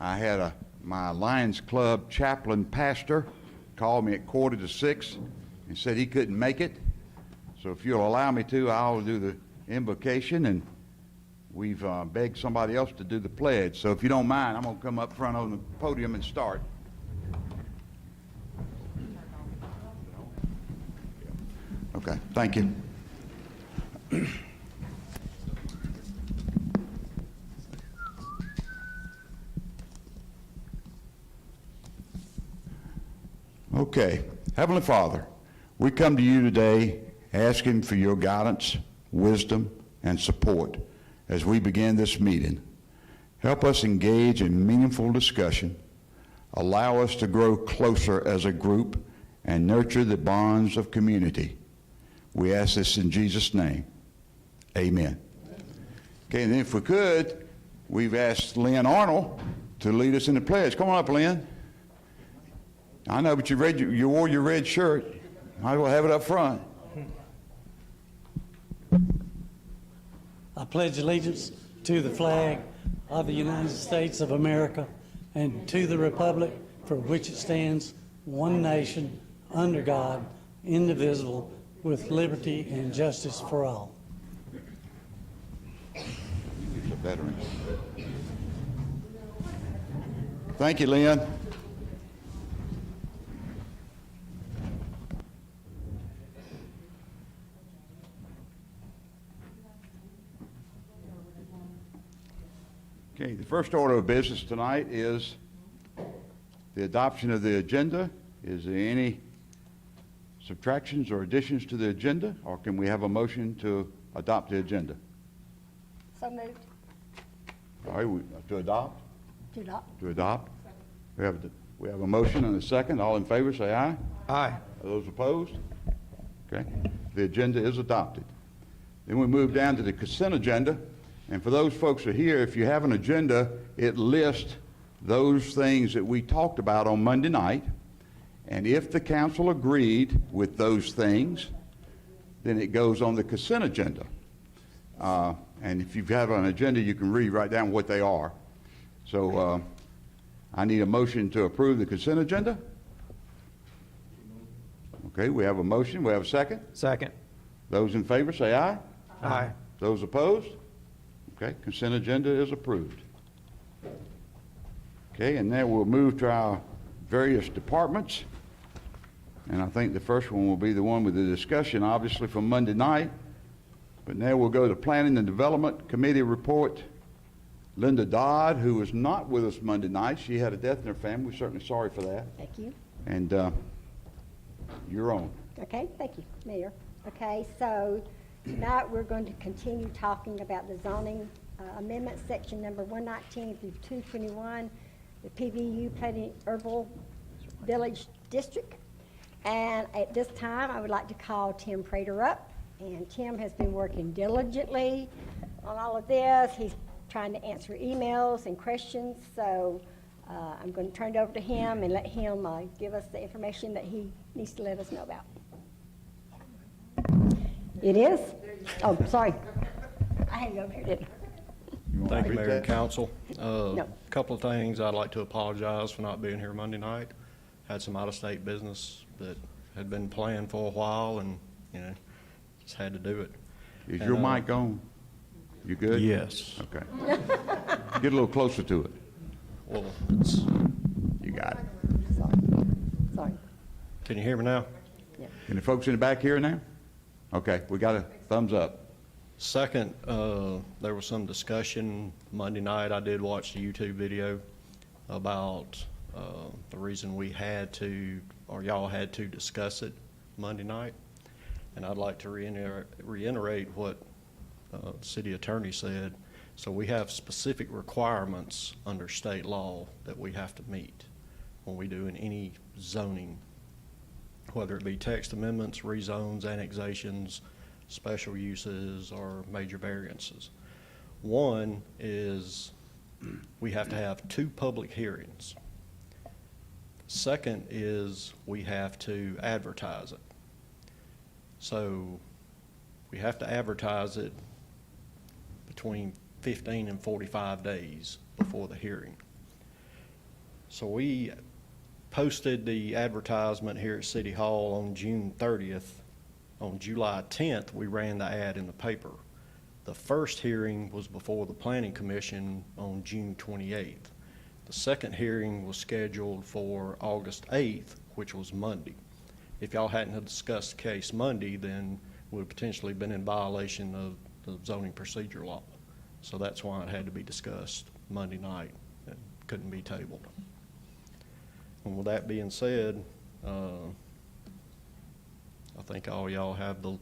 I had my Lions Club chaplain pastor called me at 5:45 and said he couldn't make it. So if you'll allow me to, I'll do the invocation, and we've begged somebody else to do the pledge. So if you don't mind, I'm going to come up front on the podium and start. Okay, thank you. Okay, Heavenly Father, we come to you today asking for your guidance, wisdom, and support as we begin this meeting. Help us engage in meaningful discussion, allow us to grow closer as a group, and nurture the bonds of community. We ask this in Jesus' name. Amen. Okay, and then if we could, we've asked Lynn Arnold to lead us in the pledge. Come on up, Lynn. I know, but you wore your red shirt. Might as well have it up front. I pledge allegiance to the flag of the United States of America and to the republic for which it stands, one nation, under God, indivisible, with liberty and justice for all. The veterans. Thank you, Lynn. Okay, the first order of business tonight is the adoption of the agenda. Is there any subtractions or additions to the agenda, or can we have a motion to adopt the agenda? So moved. All right, to adopt? To adopt. To adopt? We have a motion and a second. All in favor, say aye. Aye. Are those opposed? Okay, the agenda is adopted. Then we move down to the consent agenda. And for those folks who are here, if you have an agenda, it lists those things that we talked about on Monday night. And if the council agreed with those things, then it goes on the consent agenda. And if you have an agenda, you can write down what they are. So I need a motion to approve the consent agenda. Okay, we have a motion. We have a second. Second. Those in favor say aye. Aye. Those opposed? Okay, consent agenda is approved. Okay, and then we'll move to our various departments. And I think the first one will be the one with the discussion, obviously, from Monday night. But now we'll go to Planning and Development Committee report. Linda Dodd, who was not with us Monday night, she had a death in her family. We're certainly sorry for that. Thank you. And you're on. Okay, thank you, Mayor. Okay, so tonight we're going to continue talking about the zoning amendment, section number 119 through 221, the PVU Planning Herbal Village District. And at this time, I would like to call Tim Prater up. And Tim has been working diligently on all of this. He's trying to answer emails and questions. So I'm going to turn it over to him and let him give us the information that he needs to let us know about. It is? Oh, sorry. I had it over here, didn't I? Thank you, Mayor and Council. No. A couple of things. I'd like to apologize for not being here Monday night. Had some out-of-state business that had been planned for a while, and just had to do it. Is your mic on? You good? Yes. Okay. Get a little closer to it. Well, You got it. Sorry. can you hear me now? Can the folks in the back hear now? Okay, we got a thumbs up. Second, there was some discussion Monday night. I did watch the YouTube video about the reason we had to, or y'all had to discuss it Monday night. And I'd like to reiterate what the city attorney said. So we have specific requirements under state law that we have to meet when we do in any zoning, whether it be text amendments, rezones, annexations, special uses, or major variances. One is we have to have 2 public hearings. Second is we have to advertise it. So we have to advertise it between 15 and 45 days before the hearing. So we posted the advertisement here at City Hall on June 30th. On July 10th, we ran the ad in the paper. The first hearing was before the Planning Commission on June 28th. The second hearing was scheduled for August 8th, which was Monday. If y'all hadn't have discussed the case Monday, then would have potentially been in violation of the zoning procedure law. So that's why it had to be discussed Monday night. It couldn't be tabled. And with that being said, I think all y'all have the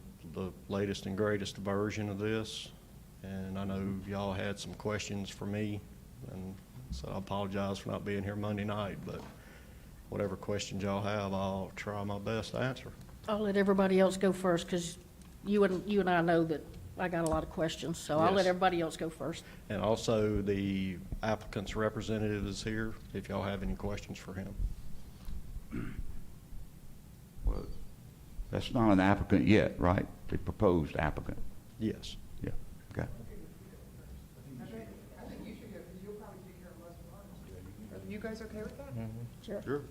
latest and greatest version of this. And I know y'all had some questions for me, and so I apologize for not being here Monday night, but whatever questions y'all have, I'll try my best to answer. I'll let everybody else go first, because you and I know that I got a lot of questions, so I'll let Yes. everybody else go first. And also, the applicant's representative is here, if y'all have any questions for him. Well, that's not an applicant yet, right? The proposed applicant. Yes. Yeah, okay. I think you should go, because you'll probably take care of most of ours. Are you guys okay with that? Sure. Sure.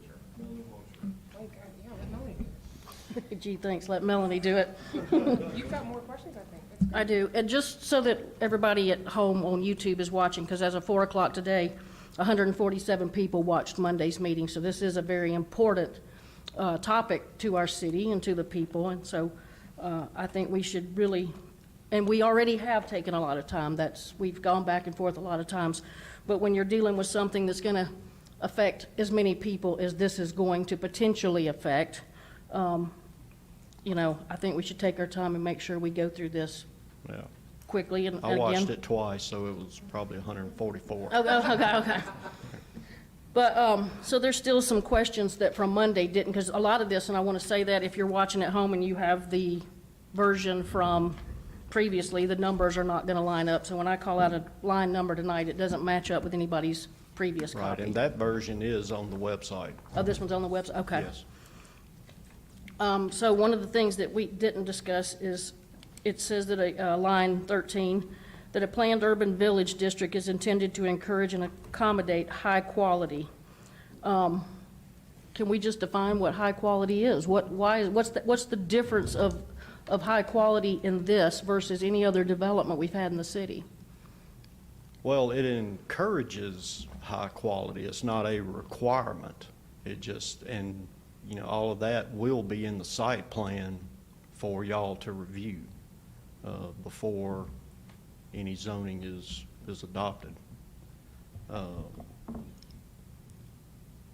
Okay, yeah, let Melanie do Gee, thanks, let Melanie do it. it. You've got more questions, I think. That's good. I do, and just so that everybody at home on YouTube is watching, because as of 4 o'clock today, 147 people watched Monday's meeting, so this is a very important topic to our city and to the people, and so I think we should really, and we already have taken a lot of time, we've gone back and forth a lot of times, but when you're dealing with something that's gonna affect as many people as this is going to potentially affect, you know, I think we should take our time and make sure we go through this Yeah. quickly, and I again. watched it twice, so it was probably 144. Okay. But, so there's still some questions that from Monday didn't, because a lot of this, and I want to say that if you're watching at home and you have the version from previously, the numbers are not going to line up. So when I call out a line number tonight, it doesn't match up with anybody's previous Right, copy. and that version is on the website. Oh, this one's on the website? Okay. Yes. So one of the things that we didn't discuss is, it says that, line 13, that a planned urban village district is intended to encourage and accommodate high quality. Can we just define what high quality is? What's the difference of high quality in this versus any other development we've had in the city? Well, it encourages high quality. It's not a requirement. It just, and, you know, all of that will be in the site plan for y'all to review before any zoning is adopted.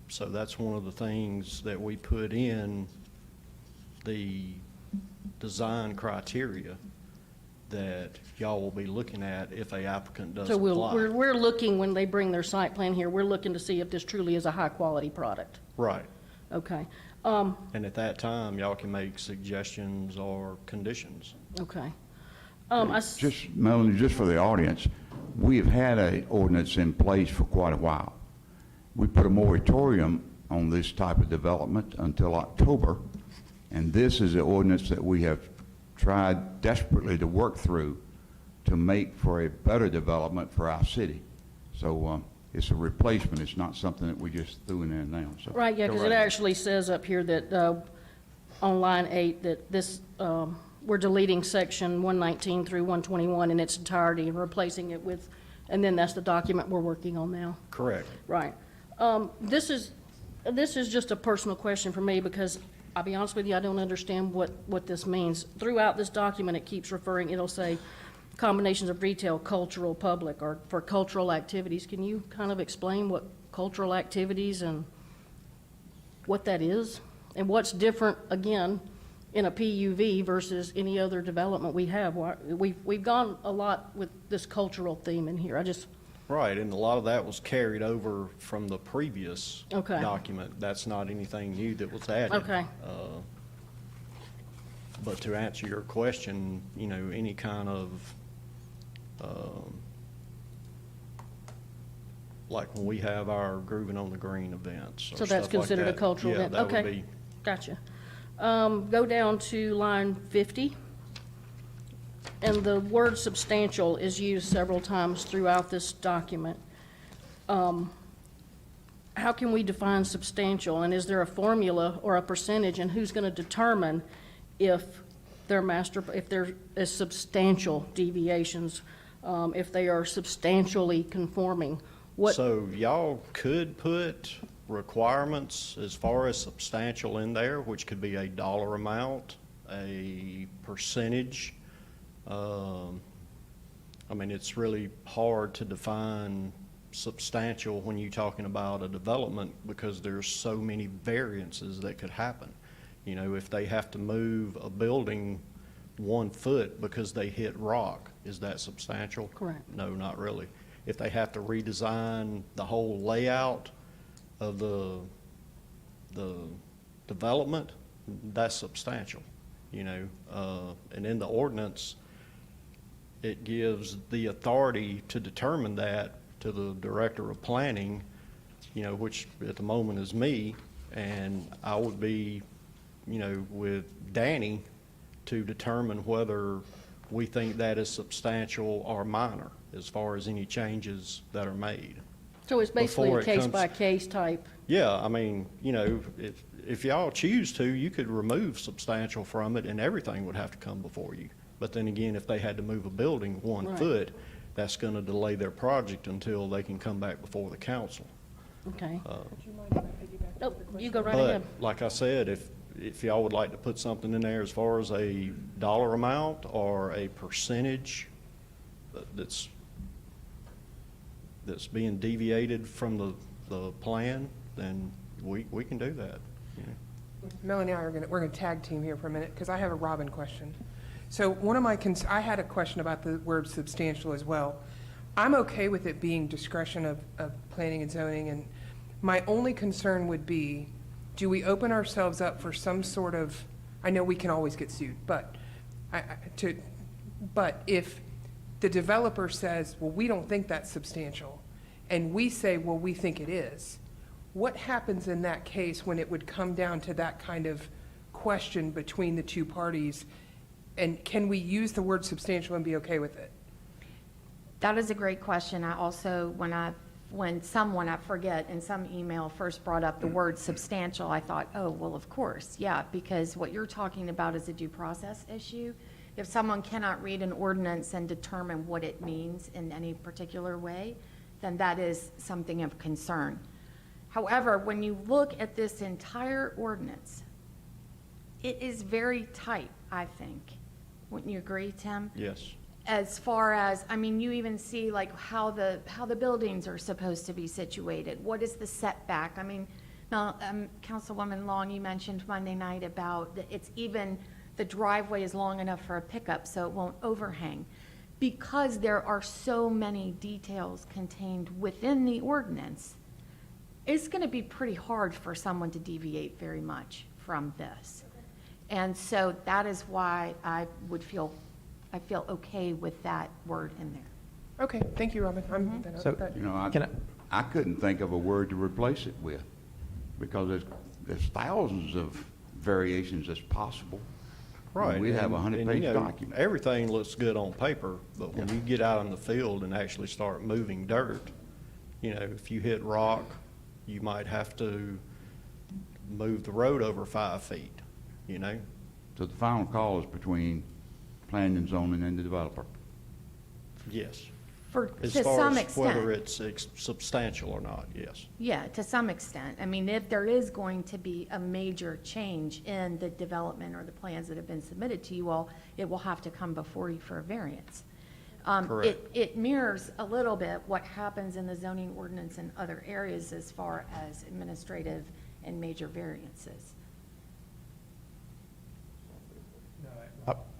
So that's one of the things that we put in the design criteria that y'all will be looking at if a applicant does So apply. we're looking, when they bring their site plan here, we're looking to see if this truly is a high quality product. Right. Okay, And at that time, y'all can make suggestions or conditions. okay. Just, Melanie, just for the audience, we have had an ordinance in place for quite a while. We put a moratorium on this type of development until October, and this is the ordinance that we have tried desperately to work through to make for a better development for our city. So it's a replacement. It's not something that we just threw in there now. So. Right, yeah, because it Correct. actually says up here that, on line 8, that this, we're deleting section 119 through 121 in its entirety and replacing it with, and then that's the document we're working on now. Correct. Right. This is just a personal question for me, because I'll be honest with you, I don't understand what this means. Throughout this document, it keeps referring, it'll say combinations of retail, cultural, public, or for cultural activities. Can you kind of explain what cultural activities and what that is? And what's different, again, in a PUV versus any other development we have? We've gone a lot with this cultural theme in here. Right, and a lot of that was carried over from the previous Okay. document. That's not anything new that was added. Okay. But to answer your question, you know, any kind of, like when we have our Grooving on the Green events or So that's stuff like considered a that. cultural event? Yeah, that would Okay. be, Gotcha. Go down to line 50. And the word substantial is used several times throughout this document. how can we define substantial? And is there a formula or a percentage, and who's going to determine if if there is substantial deviations, if they are substantially conforming? What, So y'all could put requirements as far as substantial in there, which could be a dollar amount, a percentage. I mean, it's really hard to define substantial when you're talking about a development because there's so many variances that could happen. You know, if they have to move a building 1 foot because they hit rock, is that substantial? Correct. No, not really. If they have to redesign the whole layout of the development, that's substantial, you know. And in the ordinance, it gives the authority to determine that to the director of planning, you know, which at the moment is me, and I would be, you know, with Danny to determine whether we think that is substantial or minor as far as any changes that are made. so it's basically Before a it comes- case-by-case type? Yeah, I mean, you know, if y'all choose to, you could remove substantial from it and everything would have to come before you. But then again, if they had to move a building 1 Right. foot, that's gonna delay their project until they can come back before the council. Okay. Would you mind if I piggyback Nope, with the you question? go right ahead. But, like I said, if y'all would like to put something in there as far as a dollar amount or a percentage that's being deviated from the plan, then we can do that, you know. Melanie and I we're gonna tag team here for a minute, because I have a Robin question. So one of my, I had a question about the word substantial as well. I'm okay with it being discretion of planning and zoning, and my only concern would be, do we open ourselves up for some sort of, I know we can always get sued, but but if the developer says, well, we don't think that's substantial, and we say, well, we think it is, what happens in that case when it would come down to that kind of question between the two parties? And can we use the word substantial and be okay with it? That is a great question. I also, when someone, I forget, in some email first brought up the word substantial, I thought, oh, well, of course, yeah, because what you're talking about is a due process issue. If someone cannot read an ordinance and determine what it means in any particular way, then that is something of concern. However, when you look at this entire ordinance, it is very tight, I think. Wouldn't you agree, Tim? Yes. As far as, I mean, you even see like how the buildings are supposed to be situated. What is the setback? I mean, now, Councilwoman Long, you mentioned Monday night about it's even, the driveway is long enough for a pickup so it won't overhang. Because there are so many details contained within the ordinance, it's gonna be pretty hard for someone to deviate very much from this. And so that is why I feel okay with that word in there. Okay, thank you, Robin. So- You know, Can I couldn't think of a word to replace it with, because there's thousands of variations that's possible. Right. We have a and, 100-page you know, document. everything looks good on paper, but when you get out in the field and actually start moving dirt, you know, if you hit rock, you might have to move the road over 5 feet, you know? So the final call is between planning and zoning and the developer. Yes. As To far some as whether extent, it's substantial or not, yes. yeah, to some extent. I mean, if there is going to be a major change in the development or the plans that have been submitted to you all, it will have to come before you for a variance. Correct. It mirrors a little bit what happens in the zoning ordinance in other areas as far as administrative and major variances.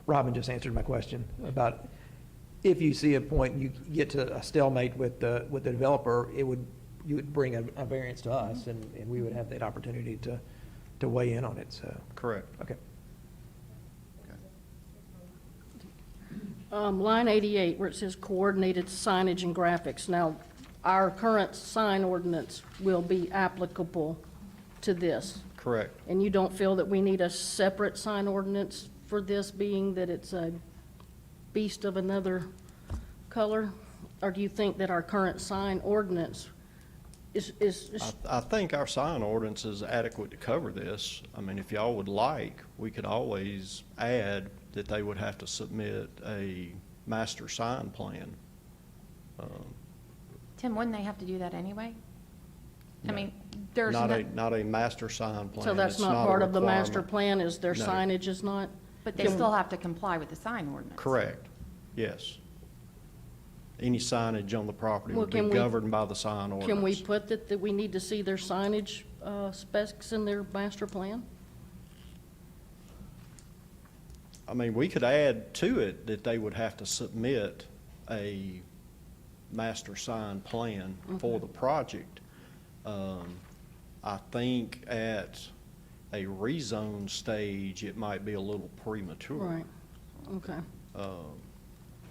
Robin just answered my question about if you see a point, you get to a stalemate with the developer, you would bring a variance to us, and we would have that opportunity to weigh in on it, so, Correct. okay. Line 88, where it says coordinated signage and graphics. Now, our current sign ordinance will be applicable to this. Correct. And you don't feel that we need a separate sign ordinance for this, being that it's a beast of another color? Or do you think that our current sign ordinance I think our sign ordinance is adequate to cover this. I mean, if y'all would like, we could always add that they would have to submit a master sign plan. Tim, wouldn't they have to do that anyway? I No. mean, there's Not a master sign plan. So that's It's not a part of the master requirement. plan, is their No. signage is not? but they still have to comply with the sign ordinance. Correct, yes. Any signage on the property Well, would be can we- governed by the sign ordinance. Can we put that we need to see their signage specs in their master plan? I mean, we could add to it that they would have to submit a master sign plan for the project. I think at a rezone stage, it might be a little premature. Right, okay.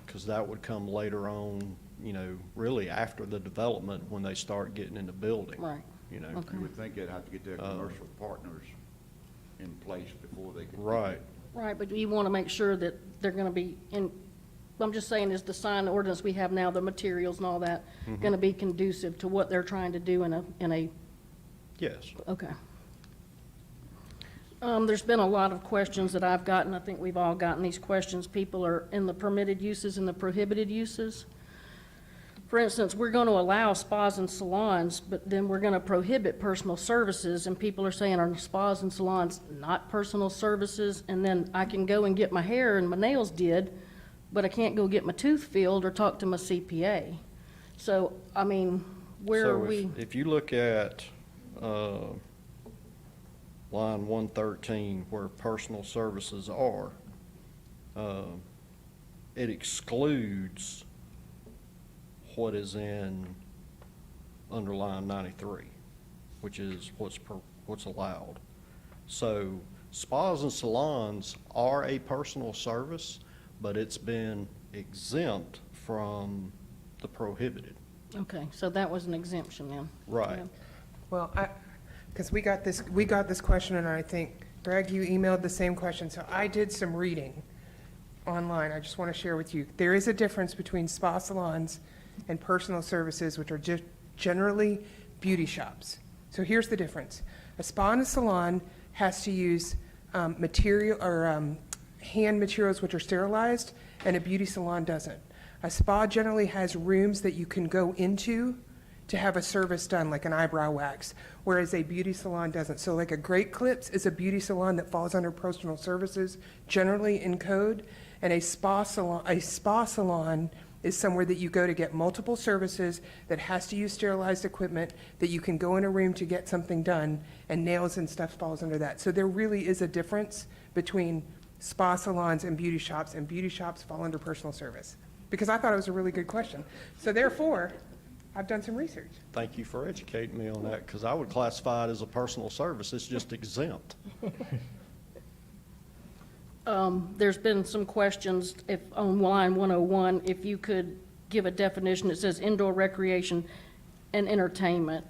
Because that would come later on, you know, really after the development, when they start getting into building. Right. You know? Okay. You would think they'd have to get their commercial partners in place before they could. Right. Right, but you want to make sure that they're going to be in, I'm just saying, is the sign ordinance we have now, the materials and all that, going to be conducive to what they're trying to do in a, Yes. okay. There's been a lot of questions that I've gotten. I think we've all gotten these questions. People are in the permitted uses and the prohibited uses. For instance, we're going to allow spas and salons, but then we're going to prohibit personal services, and people are saying, are spas and salons not personal services? And then I can go and get my hair and my nails did, but I can't go get my tooth filled or talk to my CPA. So, I mean, where are So we? if you look at line 113, where personal services are, it excludes what is in underline 93, which is what's allowed. So spas and salons are a personal service, but it's been exempt from the prohibited. Okay, so that was an exemption then. Right. Yeah. Well, because we got this question, and I think, Greg, you emailed the same question, so I did some reading online. I just want to share with you. There is a difference between spa salons and personal services, which are just generally beauty shops. So here's the difference. A spa and a salon has to use material or hand materials which are sterilized, and a beauty salon doesn't. A spa generally has rooms that you can go into to have a service done, like an eyebrow wax, whereas a beauty salon doesn't. So like a Great Clips is a beauty salon that falls under personal services, generally in code, and a spa salon is somewhere that you go to get multiple services, that has to use sterilized equipment, that you can go in a room to get something done, and nails and stuff falls under that. So there really is a difference between spa salons and beauty shops fall under personal service. Because I thought it was a really good question. So therefore, I've done some research. Thank you for educating me on that, because I would classify it as a personal service. It's just exempt. There's been some questions, if, on line 101, if you could give a definition. It says indoor recreation and entertainment,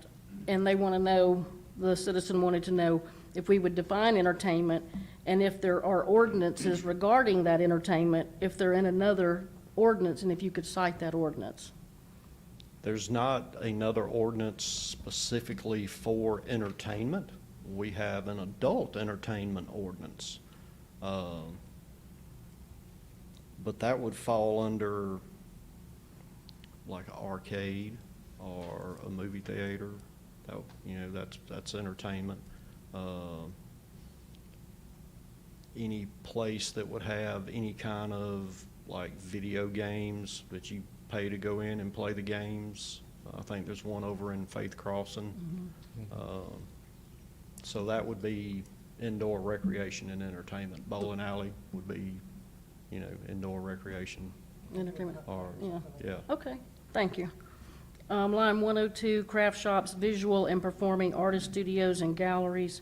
and they want to know, the citizen wanted to know if we would define entertainment, and if there are ordinances regarding that entertainment, if they're in another ordinance, and if you could cite that ordinance. There's not another ordinance specifically for entertainment. We have an adult entertainment ordinance. But that would fall under like an arcade or a movie theater. That, you know, that's entertainment. Any place that would have any kind of like video games that you pay to go in and play the games. I think there's one over in Faith Crossing. So that would be indoor recreation and entertainment. Bowling alley would be, you know, indoor recreation Entertainment, or, yeah. yeah. Okay, thank you. Line 102, craft shops, visual and performing artist studios and galleries.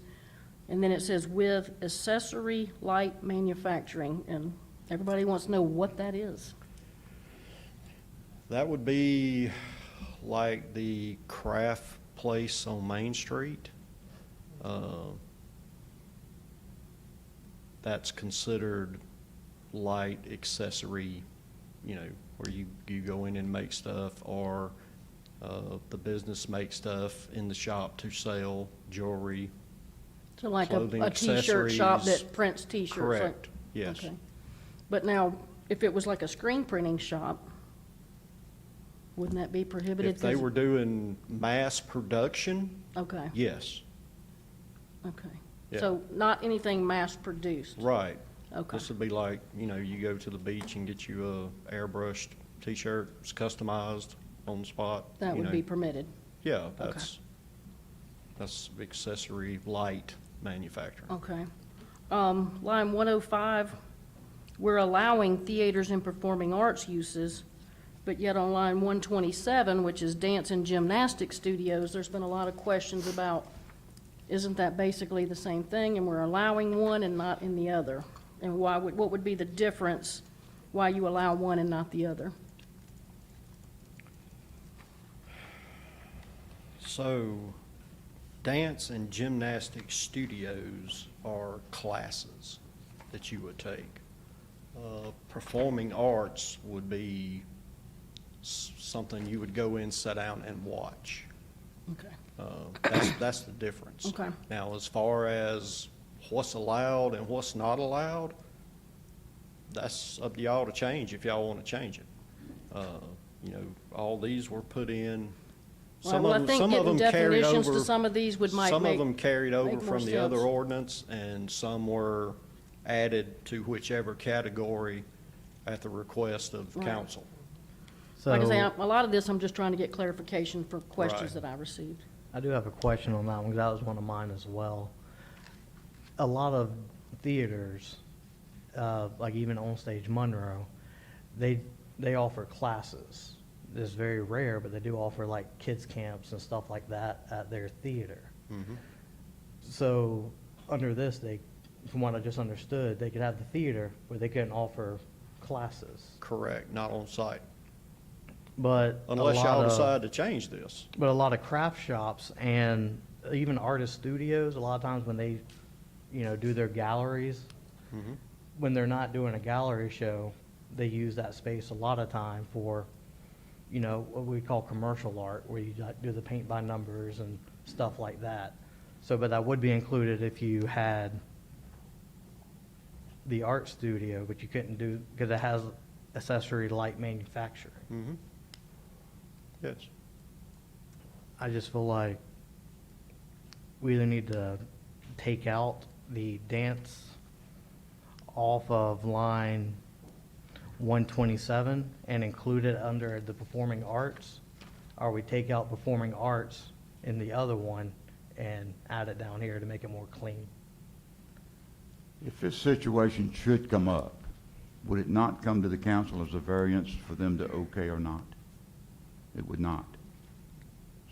And then it says with accessory light manufacturing, and everybody wants to know what that is. That would be like the craft place on Main Street. That's considered light accessory, you know, where you go in and make stuff, or The business makes stuff in the shop to sell, jewelry. So like Clothing, a T-shirt shop accessories. that prints T-shirts? like- Correct, yes. Okay. But now, if it was like a screen printing shop, wouldn't that be prohibited? If they 'Cause- were doing mass production, Okay, yes, okay. Yeah. So not anything mass-produced? right. Okay. This would be like, you go to the beach and get you a airbrushed T-shirt, it's customized on the spot. That you would know. be permitted? Yeah, that's accessory light manufacturing. Okay. Line 105, we're allowing theaters and performing arts uses, but yet on line 127, which is dance and gymnastic studios, there's been a lot of questions about, isn't that basically the same thing, and we're allowing one and not in the other? And what would be the difference, why you allow one and not the other? So, dance and gymnastic studios are classes that you would take. Performing arts would be something you would go in, sit down, and watch. Okay. That's the difference. Okay. Now, as far as what's allowed and what's not allowed, that's up to y'all to change if y'all want to change it. All these were put in. Some Well, I of them, think some of getting them carried definitions to over. some of these might Some of make them carried over make more from the other sense. ordinance, and some were added to whichever category at the request of Right. council. Like I say, So a lot of this, I'm just trying to get clarification for questions Right. that I received. I do have a question on that one, because that was one of mine as well. A lot of theaters, like even On Stage Monroe, they offer classes. It's very rare, but they do offer like kids camps and stuff like that at their theater. So under this, from what I just understood, they could have the theater, but they couldn't offer classes. Correct, not on site. But a Unless lot y'all of- decide to change this. But a lot of craft shops and even artist studios, a lot of times when they, do their galleries, when they're not doing a gallery show, they use that space a lot of time for, what we call commercial art, where you do the paint by numbers and stuff like that. So, but that would be included if you had the art studio, but you couldn't do, because it has accessory light manufacturing. Yes. I just feel like we either need to take out the dance off of line 127 and include it under the performing arts, or we take out performing arts in the other one and add it down here to make it more clean. If this situation should come up, would it not come to the council as a variance for them to okay or not? It would not.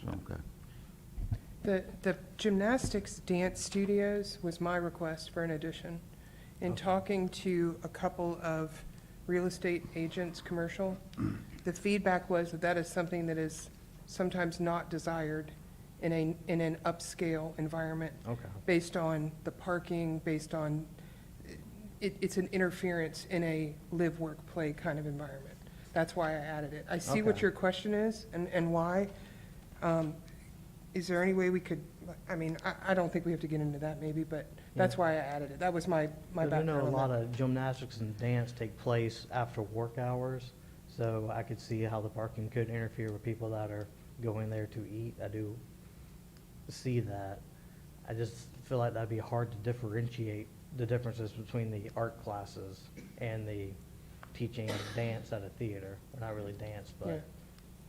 So, okay. The gymnastics dance studios was my request for an addition. In talking to a couple of real estate agents, commercial, the feedback was that that is something that is sometimes not desired in an upscale environment. Okay. Based on the parking, based on, it's an interference in a live, work, play kind of environment. That's why I added it. I see what Okay. your question is and why. Is there any way we could, I don't think we have to get into that maybe, but that's why I added it. That was my Because background a on lot that. of gymnastics and dance take place after work hours, so I could see how the parking could interfere with people that are going there to eat. I do see that. I just feel like that'd be hard to differentiate the differences between the art classes and the teaching dance at a theater. Well, not really dance, Yeah. but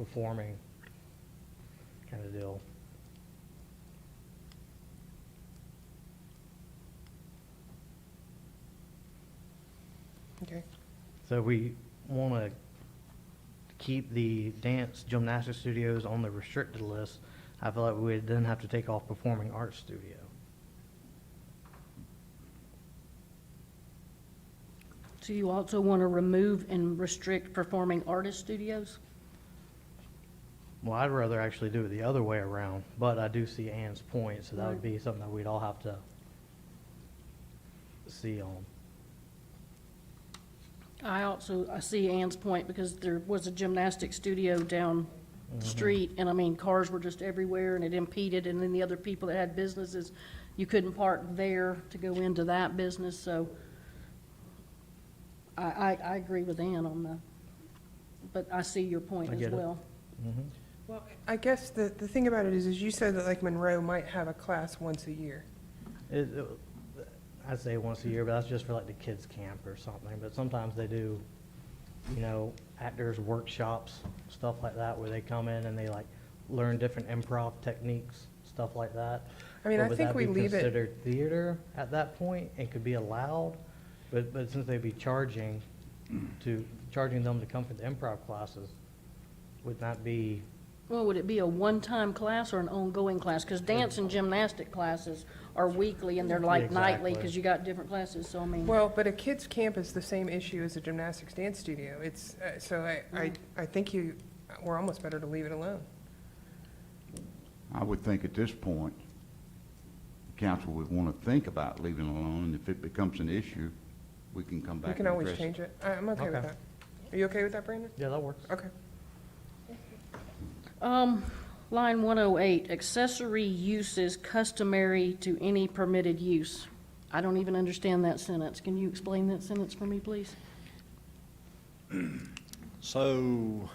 performing kind of deal. Okay. So we want to keep the dance gymnastics studios on the restricted list. I feel like we would then have to take off performing arts studio. So you also want to remove and restrict performing artist studios? Well, I'd rather actually do it the other way around, but I do see Ann's point, so that would Right. be something that we'd all have to see on. I see Ann's point, because there was a gymnastics studio down street, and I mean, cars were just everywhere, and it impeded, and then the other people that had businesses, you couldn't park there to go into that business, so I agree with Ann on that, but I see your point I as get it. well. Well, I guess the thing about it is you said that like Monroe might have a class once a year. I'd say once a year, but that's just for like the kids' camp or something. But sometimes they do, you know, actors workshops, stuff like that, where they come in and they like learn different improv techniques, stuff like that. I mean, Or I would think that we be leave it, considered theater at that point and could be allowed? But since they'd be charging them to come for the improv classes, would that be, Well, would it be a one-time class or an ongoing class? Because dance and gymnastic classes are weekly, and they're like nightly, Exactly. because you got different classes, so I mean. well, but a kids' camp is the same issue as a gymnastics dance studio. It's, so I think we're almost better to leave it alone. I would think at this point, the council would want to think about leaving it alone, and if it becomes an issue, we can come back We can and always address it. change it. I'm okay with Okay. that. Are you okay with that, Brandon? yeah, that works. Okay. Line 108, accessory uses customary to any permitted use. I don't even understand that sentence. Can you explain that sentence for me, please? So,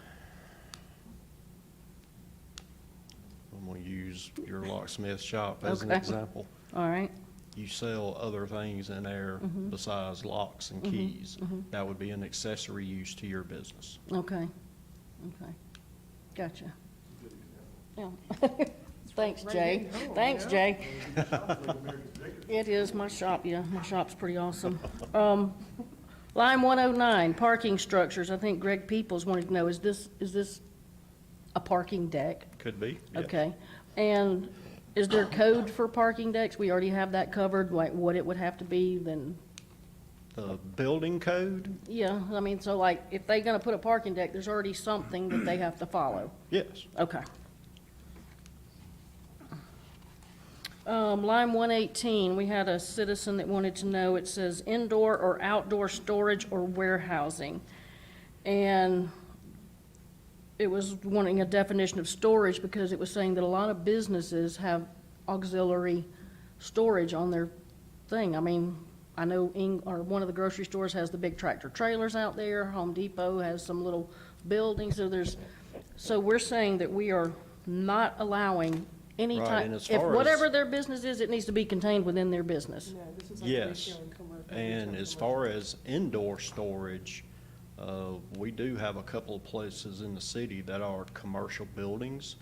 I'm gonna use your locksmith shop as an Okay. example. All right, You sell other things in there besides locks and keys. That would be an accessory use to your business. okay, okay. Gotcha. Yeah. Thanks, Jay. Thanks, Jay. It is my shop, yeah, my shop's pretty awesome. Line 109, parking structures. I think Greg Peoples wanted to know, is this a parking deck? Could be, yes. Okay. And is there code for parking decks? We already have that covered, like what it would have to be, then, The building code, yeah, I mean, so like, if they're gonna put a parking deck, there's already something that they have to follow. yes. Okay. Line 118, we had a citizen that wanted to know, it says indoor or outdoor storage or warehousing. And it was wanting a definition of storage because it was saying that a lot of businesses have auxiliary storage on their thing. I mean, I know one of the grocery stores has the big tractor trailers out there, Home Depot has some little buildings, so we're saying that we are not allowing any Right, type, and as if far as- whatever their business is, it needs to be contained within their business. Yes, and as far as indoor storage, we do have a couple of places in the city that are commercial buildings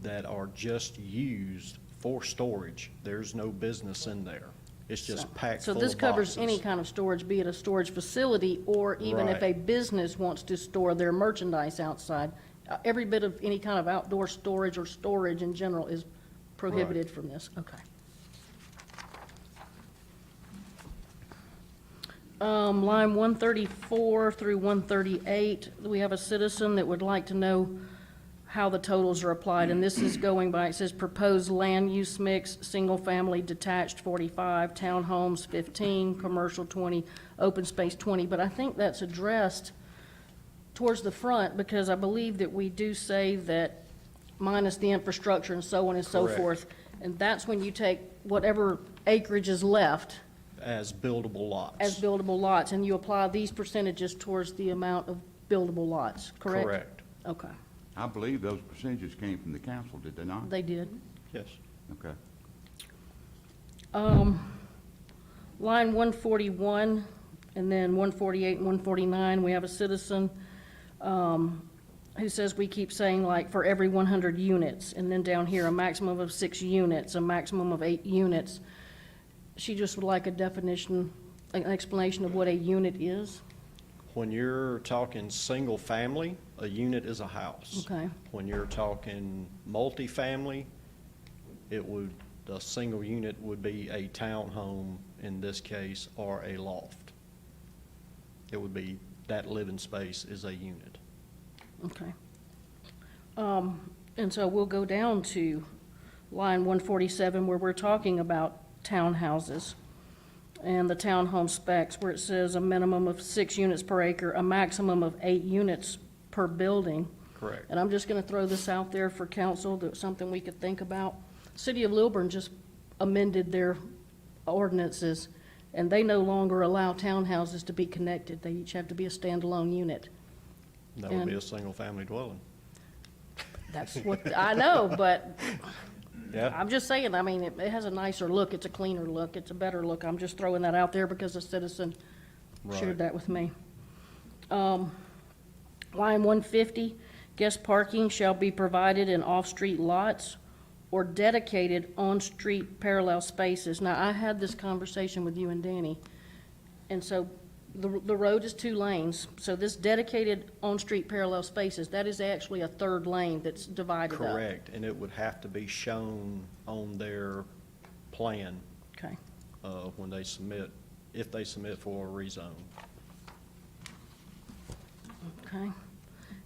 that are just used for storage. There's no business in there. It's just packed So full this of covers any boxes. kind of storage, be it a storage facility, or even if a Right. business wants to store their merchandise outside. Every bit of any kind of outdoor storage or storage in general is prohibited from this, okay. Line 134 through 138, we have a citizen that would like to know how the totals are applied, and this is going by, it says proposed land use mix, single-family detached 45, townhomes 15, commercial 20, open space 20, but I think that's addressed towards the front, because I believe that we do say that minus the infrastructure and so on and so Correct. forth, and that's when you take whatever acreage is left As buildable lots. as buildable lots, and you apply these percentages towards the amount of buildable lots, correct? Correct, Okay, I believe those percentages came from the council, did they not? they did. yes. Okay. Line 141, and then 148 and 149, we have a citizen who says we keep saying like for every 100 units, and then down here, a maximum of 6 units, a maximum of 8 units. She just would like a definition, an explanation of what a unit is. When you're talking single family, a unit is a house. Okay. When you're talking multifamily, a single unit would be a townhome in this case, or a loft. It would be, that living space is a unit. Okay. And so we'll go down to line 147, where we're talking about townhouses and the townhome specs, where it says a minimum of 6 units per acre, a maximum of 8 units per building. Correct. And I'm just gonna throw this out there for council, that's something we could think about. City of Lilburn just amended their ordinances, and they no longer allow townhouses to be connected. They each have to be a standalone unit. That would be And- a single-family dwelling. That's what, I know, but Yeah, I'm just saying, I mean, it has a nicer look, it's a cleaner look, it's a better look. I'm just throwing that out there because a citizen shared Right. that with me. Line 150, guest parking shall be provided in off-street lots or dedicated on-street parallel spaces. Now, I had this conversation with you and Danny, and so the road is 2 lanes, so this dedicated on-street parallel spaces, that is actually a 3rd lane that's divided up. correct, and it would have to be shown on their plan Okay. when they submit, if they submit for a rezone. Okay.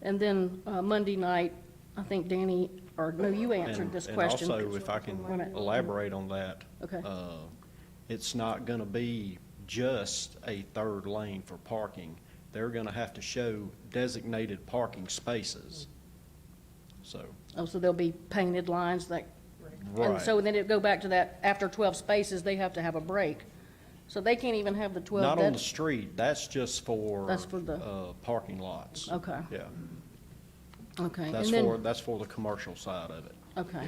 And then Monday night, I think Danny, or no, you answered this question. And also, if I can Wait a minute. elaborate on that. Okay. It's not gonna be just a 3rd lane for parking. They're gonna have to show designated parking spaces. So, Oh, so there'll be painted lines that, and right. so then it'd go back to that, after 12 spaces, they have to have a break. So they can't even have the 12. Not on that- the street, that's just for. That's for the- Parking lots. Okay. Yeah, Okay. that's and then- for, that's for the commercial side of it. Okay.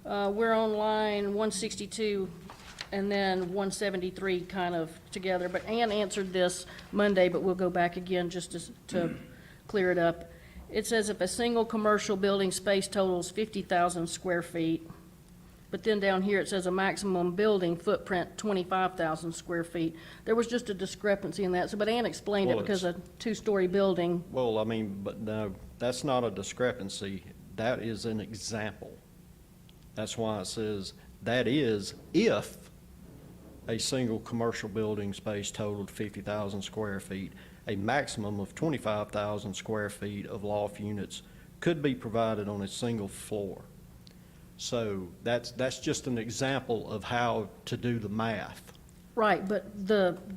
Yes. We're on line 162 and then 173 kind of together, but Ann answered this Monday, but we'll go back again just to clear it up. It says if a single commercial building space totals 50,000 square feet, but then down here it says a maximum building footprint 25,000 square feet. There was just a discrepancy in that, so, but Ann explained it Well, because a it's- 2-story building, Well, I mean, but no, that's not a discrepancy. That is an example. That's why it says, that is if a single commercial building space totaled 50,000 square feet, a maximum of 25,000 square feet of loft units could be provided on a single floor. So that's just an example of how to do the math. right, but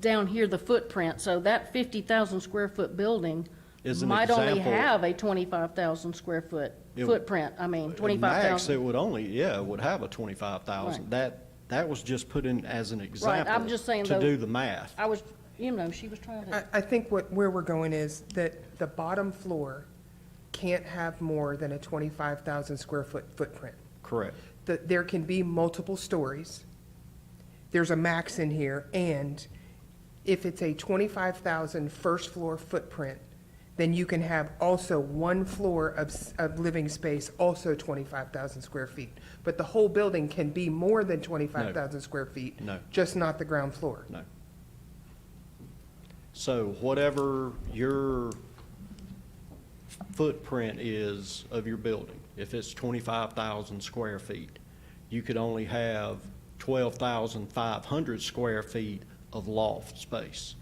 down here, the footprint, so that 50,000 square foot building Is an might only example- have a 25,000 square foot It- footprint, I mean, Max, 25,000. it would only, yeah, it would have a 25,000. That was just put in as an example. I'm just saying, to though- do the math. I was, she was trying to, I think where we're going is that the bottom floor can't have more than a 25,000 square foot footprint. Correct. There can be multiple stories. There's a max in here, and if it's a 25,000 first floor footprint, then you can have also 1 floor of living space, also 25,000 square feet. But the whole building can be more than 25,000 square feet. No. Just not the ground floor. No. So whatever your footprint is of your building, if it's 25,000 square feet, you could only have 12,500 square feet of loft space.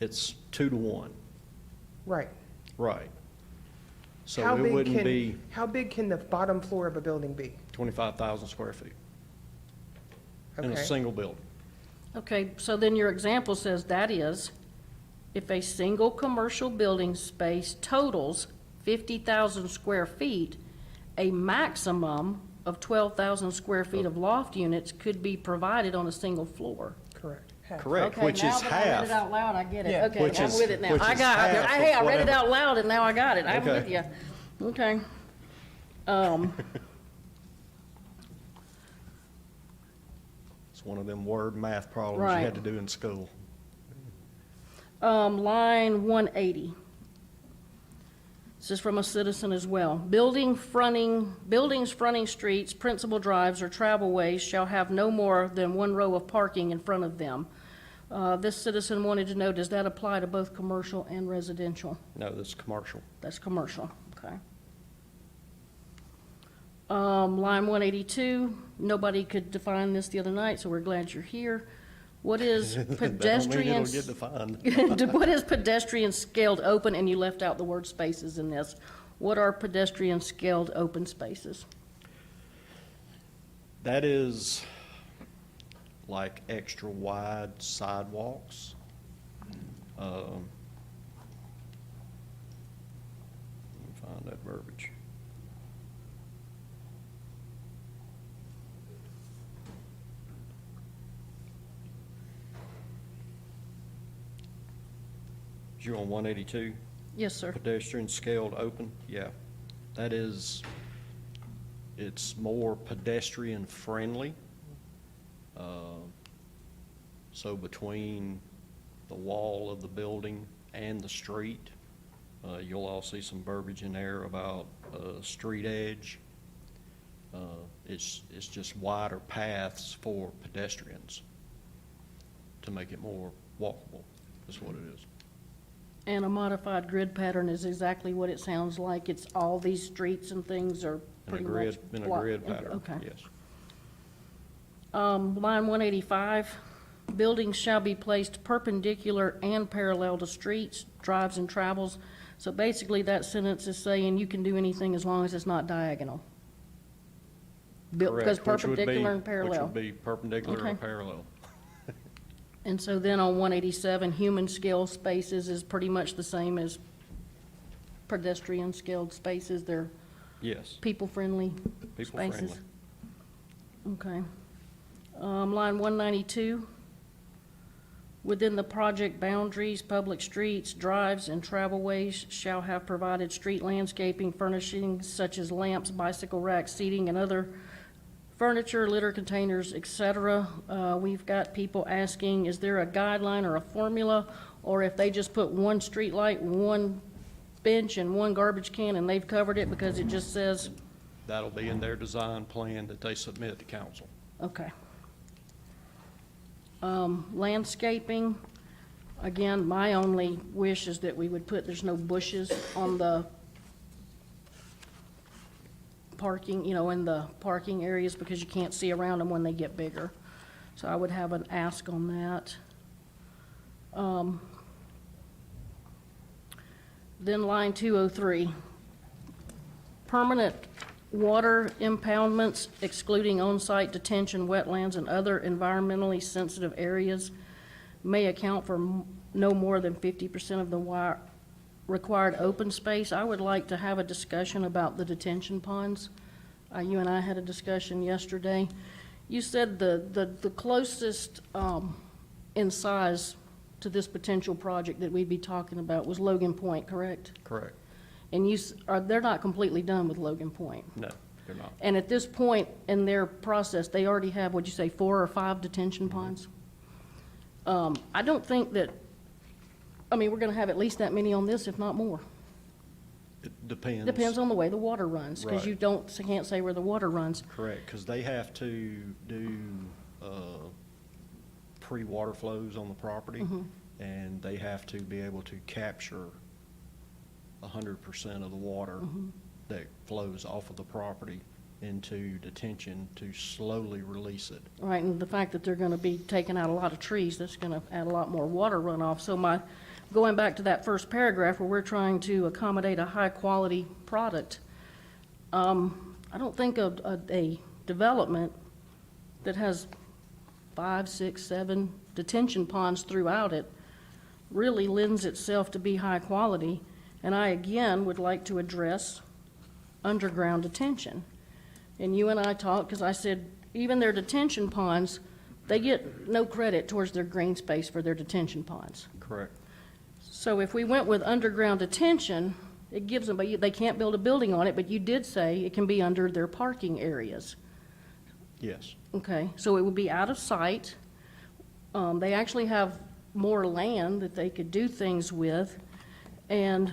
It's 2 to 1, Right. right? So How it big wouldn't can- be How big can the bottom floor of a building be? 25,000 square feet in a Okay. single building. okay, so then your example says that is, if a single commercial building space totals 50,000 square feet, a maximum of 12,000 square feet of loft units could be provided on a single floor. Correct. Correct, Okay, which now is that I read it half. out loud, I get it. Yeah. Okay, Which I'm is- with it now. which I is got, half hey, of I read it whatever. out loud and now I got it. I'm Okay. with you. Okay. It's one of them word math problems Right. you had to do in school. Line 180. This is from a citizen as well. Buildings fronting streets, principal drives, or travelways shall have no more than 1 row of parking in front of them. This citizen wanted to know, does that apply to both commercial and residential? No, that's commercial. That's commercial, okay. Line 182, nobody could define this the other night, so we're glad you're here. What is That don't mean pedestrian? it'll get defined. What is pedestrian scaled open, and you left out the word spaces in this. What are pedestrian scaled open spaces? That is like extra wide sidewalks. verbiage. You on 182? Yes, sir. Pedestrian scaled open, yeah. That is, it's more pedestrian friendly. So between the wall of the building and the street, you'll all see some verbiage in there about, street edge. It's just wider paths for pedestrians to make it more walkable, is what it is. And a modified grid pattern is exactly what it sounds like. It's all these streets and things are In a pretty much grid, in a blocked. grid pattern, Okay. yes. Line 185, buildings shall be placed perpendicular and parallel to streets, drives, and travels. So basically, that sentence is saying you can do anything as long as it's not diagonal. Because Correct, which would be- perpendicular and parallel. Which would be perpendicular Okay. or parallel. And so then on 187, human scale spaces is pretty much the same as pedestrian scaled spaces. They're Yes, people-friendly people spaces. friendly. Okay. Line 192, within the project boundaries, public streets, drives, and travelways shall have provided street landscaping furnishings such as lamps, bicycle racks, seating, and other furniture, litter containers, etc. We've got people asking, is there a guideline or a formula? Or if they just put one street light, one bench, and one garbage can, and they've covered it because it just says, That'll be in their design plan that they submit to council. okay. Landscaping, again, my only wish is that we would put, there's no bushes on the parking, in the parking areas because you can't see around them when they get bigger. So I would have an ask on that. Then line 203, permanent water impoundments excluding on-site detention, wetlands, and other environmentally sensitive areas may account for no more than 50% of the required open space. I would like to have a discussion about the detention ponds. You and I had a discussion yesterday. You said the closest in size to this potential project that we'd be talking about was Logan Point, correct? Correct. And they're not completely done with Logan Point. No, they're not. And at this point in their process, they already have, what'd you say, 4 or 5 detention ponds? I don't think that, we're gonna have at least that many on this, if not more. It depends. Depends on the way the water runs, because you Right. can't say where the water runs. Correct, because they have to do pre-water flows on the property, Mm-hmm. and they have to be able to capture 100% of the water Mm-hmm. that flows off of the property into detention to slowly release it. Right, and the fact that they're gonna be taking out a lot of trees, that's gonna add a lot more water runoff. So going back to that first paragraph where we're trying to accommodate a high-quality product, I don't think a development that has 5, 6, 7 detention ponds throughout it really lends itself to be high quality. And I, again, would like to address underground detention. And you and I talked, because I said, even their detention ponds, they get no credit towards their green space for their detention ponds. Correct. So if we went with underground detention, it gives them, but they can't build a building on it, but you did say it can be under their parking areas. Yes. Okay, so it would be out of sight. They actually have more land that they could do things with. And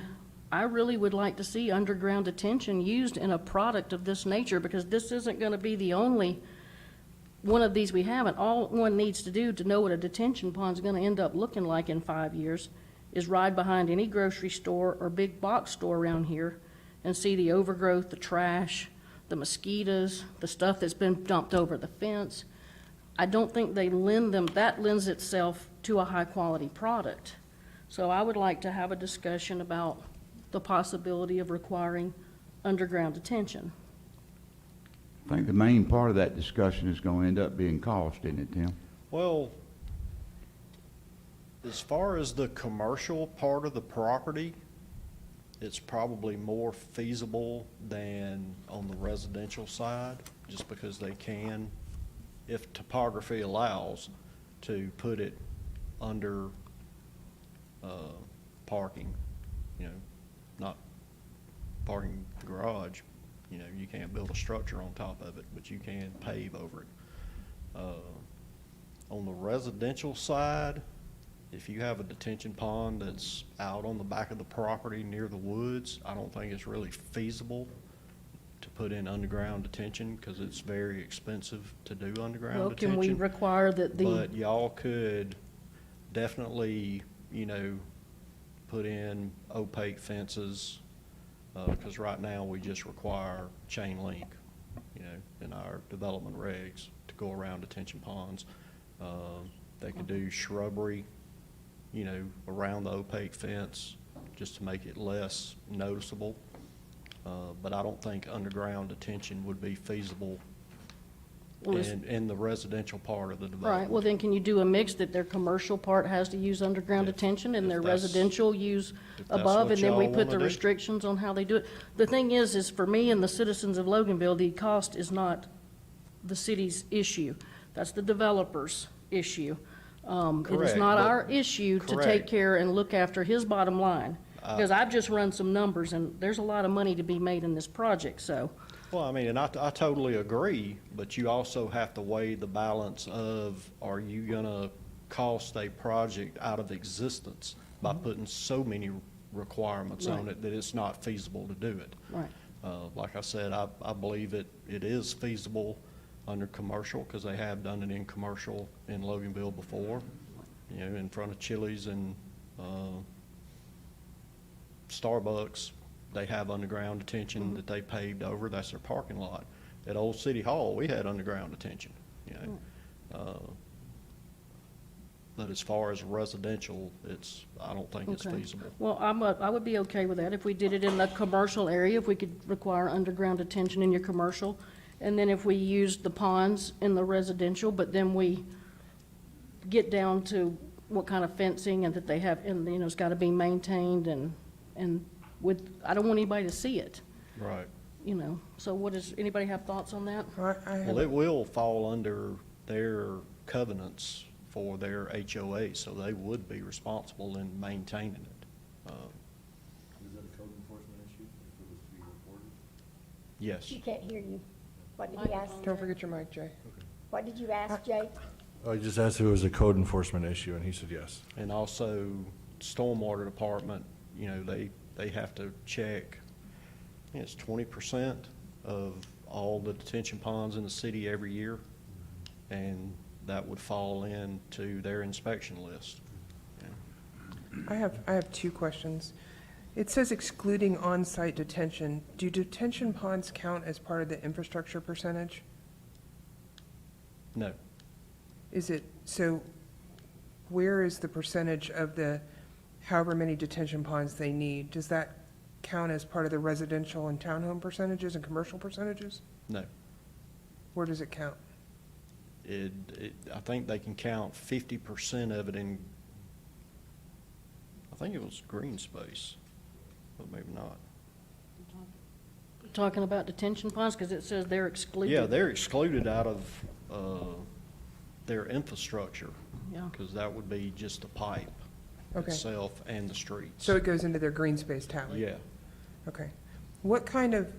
I really would like to see underground detention used in a product of this nature, because this isn't gonna be the only one of these we have. And all one needs to do to know what a detention pond's gonna end up looking like in 5 years is ride behind any grocery store or big box store around here and see the overgrowth, the trash, the mosquitoes, the stuff that's been dumped over the fence. I don't think that lends itself to a high-quality product. So I would like to have a discussion about the possibility of requiring underground detention. I think the main part of that discussion is going to end up being cost, isn't it, Tim? Well, as far as the commercial part of the property, it's probably more feasible than on the residential side, just because they can, if topography allows, to put it under parking, you know, not parking the garage. You know, you can't build a structure on top of it, but you can pave over it. On the residential side, if you have a detention pond that's out on the back of the property near the woods, I don't think it's really feasible to put in underground detention, because it's very expensive to do underground Well, detention. can we require that the, But y'all could definitely, you know, put in opaque fences, because right now we just require chain link, you know, in our development regs to go around detention ponds. They could do shrubbery, you know, around the opaque fence, just to make it less noticeable. But I don't think underground detention would be feasible Well, is- in the residential part of the development. right, well, then can you do a mix that their commercial part has to use underground If- detention and if their that's- residential use if that's above? what And then we y'all put the wanna do. restrictions on how they do it? The thing is for me and the citizens of Loganville, the cost is not the city's issue. That's the developer's issue. It is Correct, not but- our issue to take correct. care and look after his bottom line. Because I've just run some numbers, and there's a lot of money to be made in this project, so. Well, I mean, and I totally agree, but you also have to weigh the balance of, are you gonna cost a project out of existence by putting so many requirements on Right. it that it's not feasible to do it? Right. Like I said, I believe it is feasible under commercial, because they have done it in commercial in Loganville before, you know, in front of Chili's and Starbucks. They have underground detention that they paved over. That's their parking lot. At Old City Hall, we had underground detention, you know. But as far as residential, I don't think it's Okay. feasible. Well, I would be okay with that if we did it in the commercial area, if we could require underground detention in your commercial. And then if we used the ponds in the residential, but then we get down to what kind of fencing and that they have, and, you know, it's gotta be maintained and I don't want anybody to see it, Right. you know. So anybody have thoughts on that? I have Well, it will fall under their covenants for their HOA, so they would be responsible in maintaining it. Is that a code enforcement issue if it was to be reported? Yes. You can't hear you. What did he ask? Don't forget your mic, Jay. What did you ask, Jay? I just asked if it was a code enforcement issue, and he said yes. And also, stormwater department, you know, they have to check, I think it's 20% of all the detention ponds in the city every year, and that would fall into their inspection list. I have two questions. It says excluding on-site detention. Do detention ponds count as part of the infrastructure percentage? No, Is it, so where is the percentage of the however many detention ponds they need? Does that count as part of the residential and townhome percentages and commercial percentages? no. Where does it count? I think they can count 50% of it in, I think it was green space, but maybe not. Talking about detention ponds, because it says they're excluded. Yeah, they're excluded out of their infrastructure, Yeah. because that would be just the pipe Okay. itself and the streets. So it goes into their green space tally? Yeah. Okay. What kind of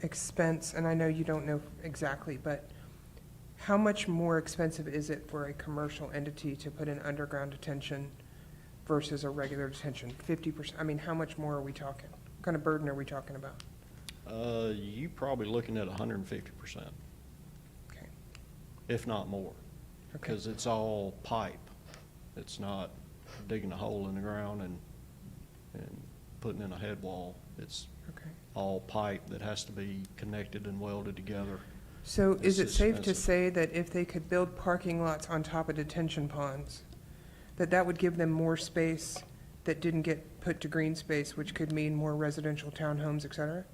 expense, and I know you don't know exactly, but how much more expensive is it for a commercial entity to put in underground detention versus a regular detention? 50%? I mean, how much more are we talking? What kind of burden are we talking about? You probably looking at 150%, Okay. if not more, Okay. because it's all pipe. It's not digging a hole in the ground and putting in a head wall. It's Okay. all pipe that has to be connected and welded together. So is it It's safe to expensive. say that if they could build parking lots on top of detention ponds, that would give them more space that didn't get put to green space, which could mean more residential townhomes, et cetera?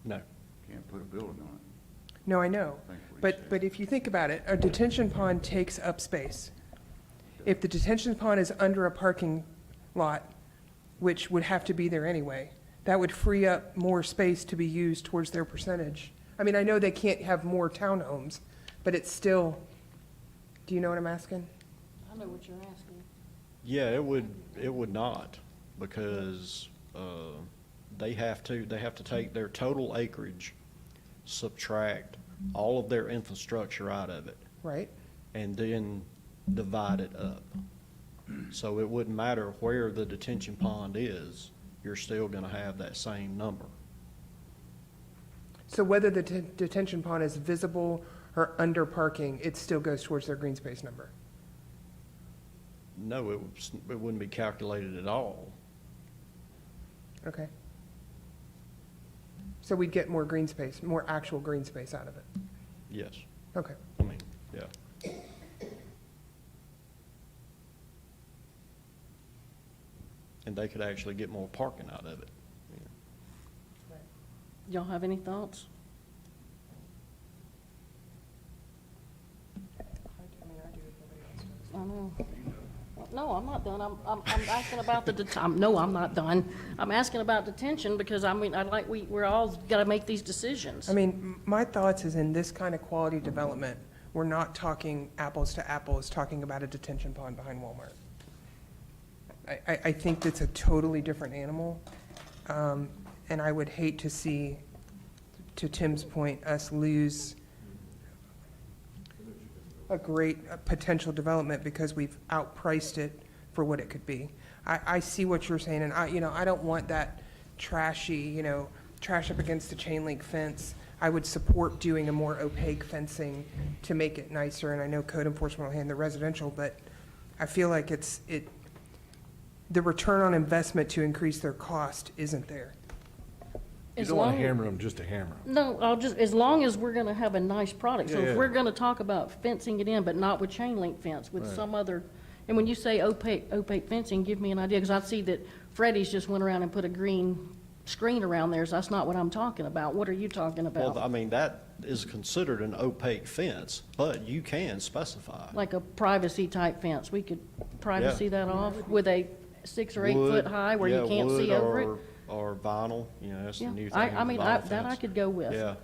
No. Can't put a building on it. No, I know. I think what he But, said. but if you think about it, a detention pond takes up space. If the detention pond is under a parking lot, which would have to be there anyway. That would free up more space to be used towards their percentage. I mean, I know they can't have more townhomes, but it's still, do you know what I'm asking? I know what you're asking. Yeah, it would not, because they have to take their total acreage, subtract all of their infrastructure out of it, Right? and then divide it up. So it wouldn't matter where the detention pond is, you're still gonna have that same number. So whether the detention pond is visible or under parking, it still goes towards their green space number? No, it wouldn't be calculated at all. Okay. So we'd get more green space, more actual green space out of it? Yes, Okay. I mean, yeah. And they could actually get more parking out of it. Y'all have any thoughts? I know. No, I'm not done. I'm asking about no, I'm not done. I'm asking about detention because, I mean, we're all gotta make these decisions. I mean, my thoughts is in this kind of quality development, we're not talking apples to apples, talking about a detention pond behind Walmart. I think that's a totally different animal, and I would hate to see, to Tim's point, us lose a great potential development because we've outpriced it for what it could be. I see what you're saying, and I don't want that trashy, trash up against the chain link fence. I would support doing a more opaque fencing to make it nicer, and I know code enforcement will handle the residential, but I feel like the return on investment to increase their cost isn't there. You As don't want to long- hammer them just to hammer them. No, as long as we're gonna have a nice product. So Yeah, if yeah. we're gonna talk about fencing it in, but not with chain link fence, with some other, and when you say opaque fencing, give me an idea, because I see that Freddie's just went around and put a green screen around there, so that's not what I'm talking about. What are you talking Well, I about? mean, that is considered an opaque fence, but you can specify. Like a privacy type fence, we could privacy Yeah. that off with a 6 or 8 foot Wood, high where you yeah, can't see wood over it? Or vinyl, that's the Yeah, new thing. I mean, vinyl that I fence. could go with. Yeah,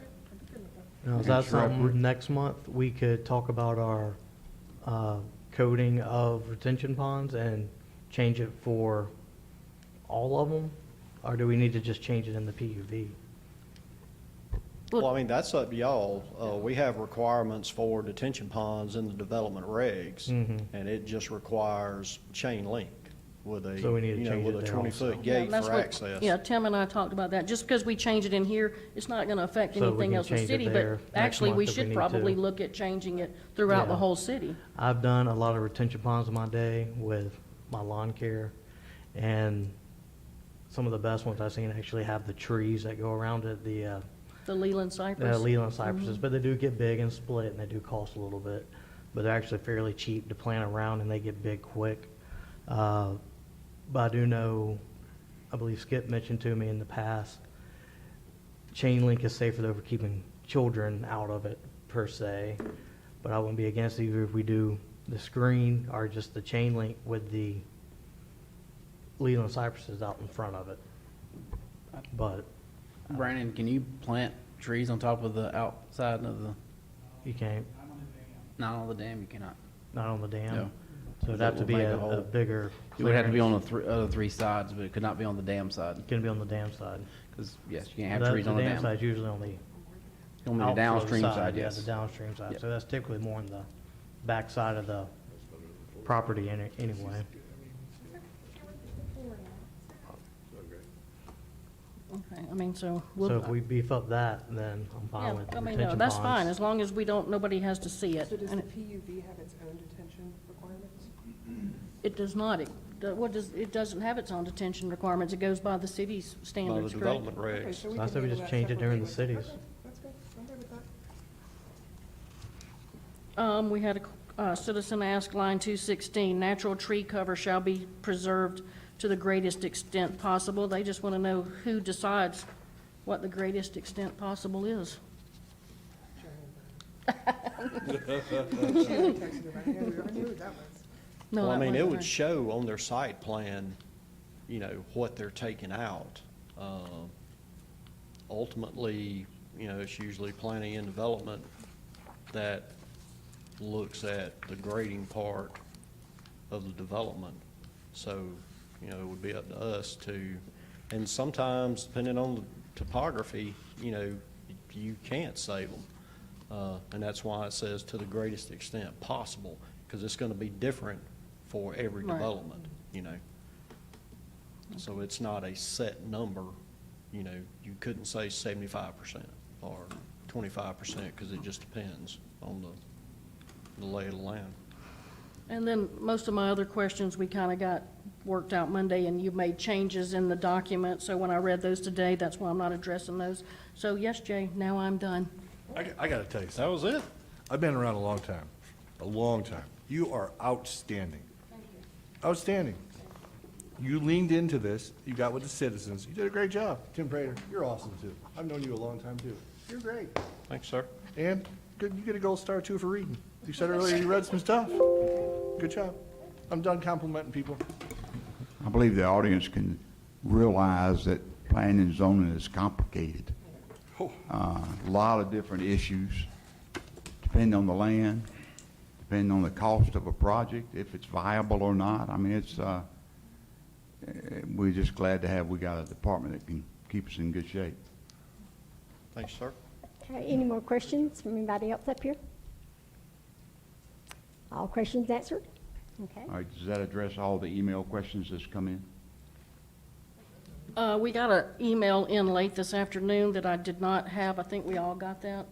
Now, is that something next month, we could talk about our coding of retention ponds and change it for all of them? Or do we need to just change it in the PUV? well, I mean, that's up to y'all. We have requirements for detention ponds in the development regs, and it just requires chain link with a, So we need to change with it a there 20-foot also. Yeah, gate that's for what- access. Yeah, Tim and I talked about that. Just because we change it in here, it's not gonna affect So we anything can else in the change it city, there but next actually, we month if we should need probably to. look at changing it throughout the Yeah. whole city. I've done a lot of retention ponds in my day with my lawn care, and some of the best ones I've seen actually have the trees that go around it, the The Leland cypress. Leland cypresses, but they do get big and split, and they do cost a little bit. But they're actually fairly cheap to plant around, and they get big quick. But I do know, I believe Skip mentioned to me in the past, chain link is safer though for keeping children out of it per se. But I wouldn't be against either if we do the screen or just the chain link with the Leland cypresses out in front of it. But Brandon, can you plant trees on top of the outside of the, you can't, not on the dam, you cannot? not on the dam. No. So it'd That have to would be make a a hole. bigger It would have to be on clearance. the other 3 sides, but it could not be on the dam side, Gonna be on the dam side. because, yes, you can't have The- trees on the dam. side's usually on the Only the outflow downstream side, Yeah, yes. the downstream side. Yep. So that's typically more on the back side of the property anyway. Okay, I mean, so So we'll, if we beef up that, then I'm yeah, fine with I mean, retention that's fine, ponds. as long as we don't, nobody has to see it. So does And the PUV have its own detention requirements? It does not, it doesn't have its own detention requirements, it goes by the city's By the standards, correct? development Okay, regs. so we So I can said we handle just that change it during the separately. cities. Okay, that's good. I'm good with that. We had a citizen ask, line 216, natural tree cover shall be preserved to the greatest extent possible. They just want to know who decides what the greatest extent possible is. She texted her back. Yeah, I knew what that was. No, Well, I that mean, it wasn't would her. show on their site plan you know, what they're taking out. Ultimately, you know, it's usually planning and development that looks at the grading part of the development. So, you know, it would be up to us to, and sometimes, depending on the topography, you know, you can't save them. And that's why it says to the greatest extent possible, because it's going to be different for every Right. development, you know. So it's not a set number, you know, you couldn't say 75% or 25%, because it just depends on the lay of the land. And then most of my other questions, we kind of got worked out Monday, and you made changes in the document, so when I read those today, that's why I'm not addressing those. So yes, Jay, now I'm done. I gotta tell you That something. was it? I've been around a long time, a long time. You are outstanding. Outstanding. You leaned into this, you got with the citizens, you did a great job. Tim Prater, you're awesome too. I've known you a long time too. You're great. Thanks, sir. And good, you get a gold star too for reading. You said earlier you read some stuff. Good job. I'm done complimenting people. I believe the audience can realize that planning and zoning is complicated. Oh. A lot of different issues, depending on the land, depending on the cost of a project, if it's viable or not. I mean, it's, we're just glad to have, we got a department that can keep us in good shape. Thanks, sir. Okay, any more questions from anybody else up here? All questions answered? Okay. All right, does that address all the email questions that's come in? We got an email in late this afternoon that I did not have. I think we all got that.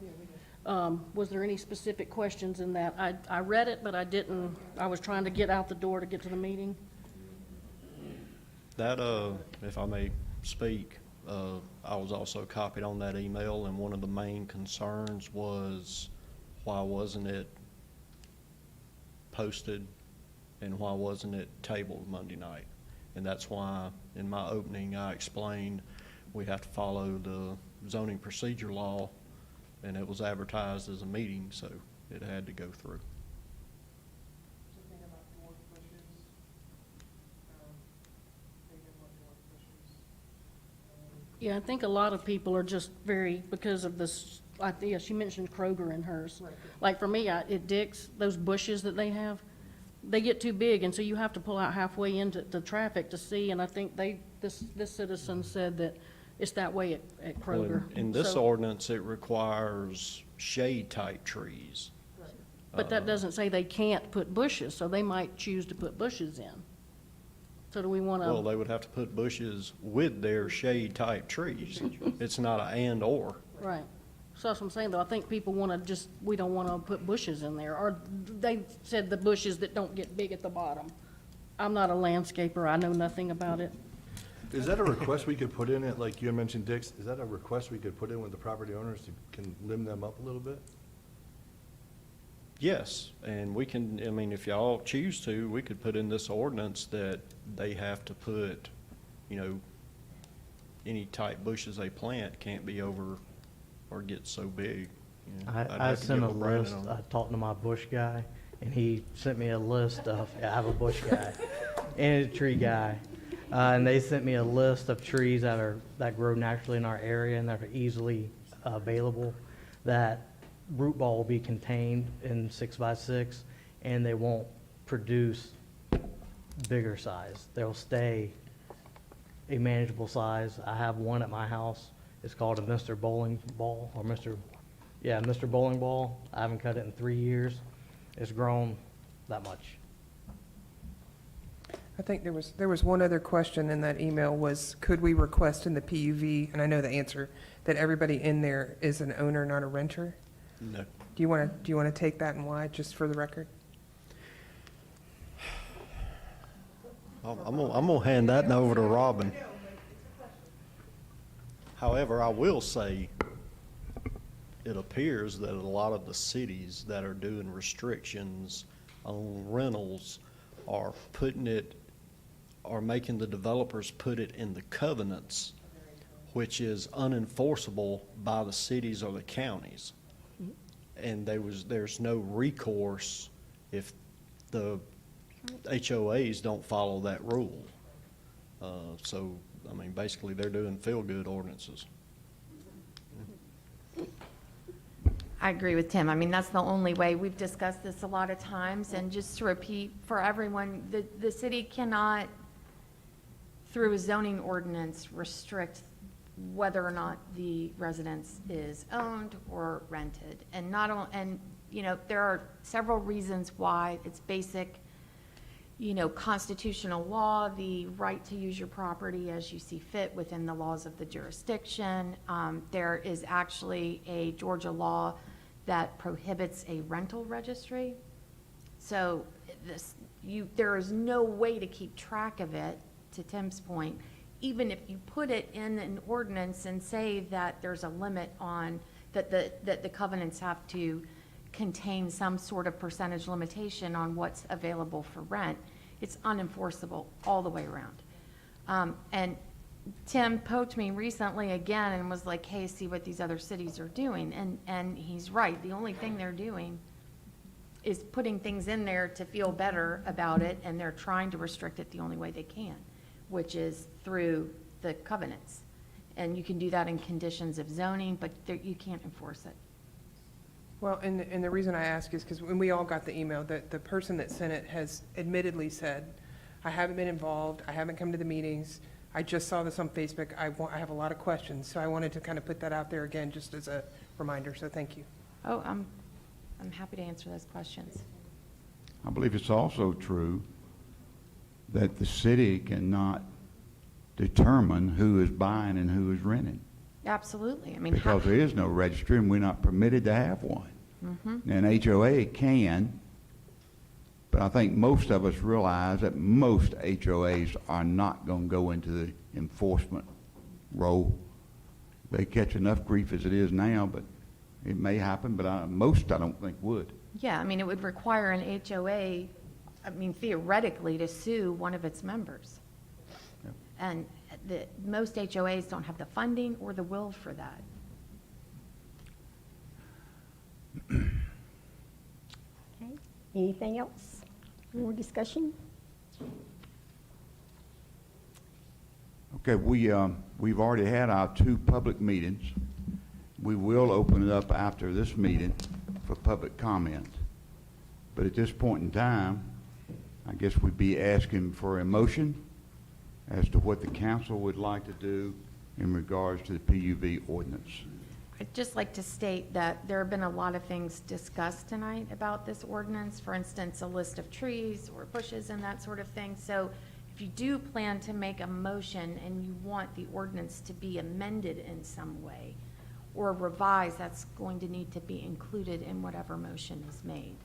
Was there any specific questions in that? I read it, but I didn't, I was trying to get out the door to get to the meeting. That, if I may speak, I was also copied on that email, and one of the main concerns was, why wasn't it posted and why wasn't it tabled Monday night? And that's why, in my opening, I explained we have to follow the zoning procedure law, and it was advertised as a meeting, so it had to go through. Yeah, I think a lot of people are just very, because of this, yeah, she mentioned Kroger in hers. Like for me, at Dick's, those bushes that they have, they get too big, and so you have to pull out halfway into the traffic to see, and I think this citizen said that it's that way at Well, Kroger. in this So- ordinance, it requires shade-type trees. But that doesn't say they can't put bushes, so they might choose to put bushes in. So do we want Well, to, they would have to put bushes with their shade-type trees. It's not a and/or. right. So that's what I'm saying, though, I think people want to just, we don't want to put bushes in there, or they said the bushes that don't get big at the bottom. I'm not a landscaper, I know nothing about it. Is that a request we could put in it, like you had mentioned, Dick's, is that a request we could put in with the property owners to, can limb them up a little bit? Yes, and we can, I mean, if y'all choose to, we could put in this ordinance that they have to put, you know, any type bushes they plant can't be over or get so big. You know, I'd I have to sent get a with Brandon list, on I that. talked to my bush guy, and he sent me a list of, yeah, I have a bush guy and a tree guy. And they sent me a list of trees that grow naturally in our area and that are easily available, that root ball will be contained in 6x6, and they won't produce bigger size. They'll stay a manageable size. I have one at my house. It's called a Mr. Bowling Ball, or Mr. Bowling Ball. I haven't cut it in 3 years. It's grown that much. I think there was one other question in that email was, could we request in the PUV, and I know the answer, that everybody in there is an owner, not a renter? No. Do you want to take that and why, just for the record? I'm gonna hand that over to Robin. However, I will say, it appears that a lot of the cities that are doing restrictions on rentals are making the developers put it in the covenants, which is unenforceable by the cities or the counties. And there's no recourse if the HOAs don't follow that rule. So, I mean, basically, they're doing feel-good ordinances. I agree with Tim. I mean, that's the only way. We've discussed this a lot of times, and just to repeat for everyone, the city cannot, through a zoning ordinance, restrict whether or not the residence is owned or rented. And not only, and, you know, there are several reasons why. It's basic, you know, constitutional law, the right to use your property as you see fit within the laws of the jurisdiction. There is actually a Georgia law that prohibits a rental registry. So there is no way to keep track of it, to Tim's point. Even if you put it in an ordinance and say that there's a limit on, that the covenants have to contain some sort of percentage limitation on what's available for rent, it's unenforceable all the way around. And Tim poked me recently again and was like, hey, see what these other cities are doing. And he's right. The only thing they're doing is putting things in there to feel better about it, and they're trying to restrict it the only way they can, which is through the covenants. And you can do that in conditions of zoning, but you can't enforce it. Well, and the reason I ask is because when we all got the email, that the person that sent it has admittedly said, I haven't been involved, I haven't come to the meetings, I just saw this on Facebook, I have a lot of questions, so I wanted to kind of put that out there again, just as a reminder, so thank you. Oh, I'm happy to answer those questions. I believe it's also true that the city cannot determine who is buying and who is renting, Absolutely. I mean, because there is no registry and we're not permitted to have one. And HOA can, but I think most of us realize that most HOAs are not going to go into the enforcement role. They catch enough grief as it is now, but it may happen, but most I don't think would. yeah, I mean, it would require an HOA, I mean, theoretically, to sue one of its members. Yep. And most HOAs don't have the funding or the will for that. Okay, anything else? More discussion? Okay, we've already had our 2 public meetings. We will open it up after this meeting for public comment. But at this point in time, I guess we'd be asking for a motion as to what the council would like to do in regards to the PUV ordinance. I'd just like to state that there have been a lot of things discussed tonight about this ordinance. For instance, a list of trees or bushes and that sort of thing. So if you do plan to make a motion and you want the ordinance to be amended in some way or revised, that's going to need to be included in whatever motion is made.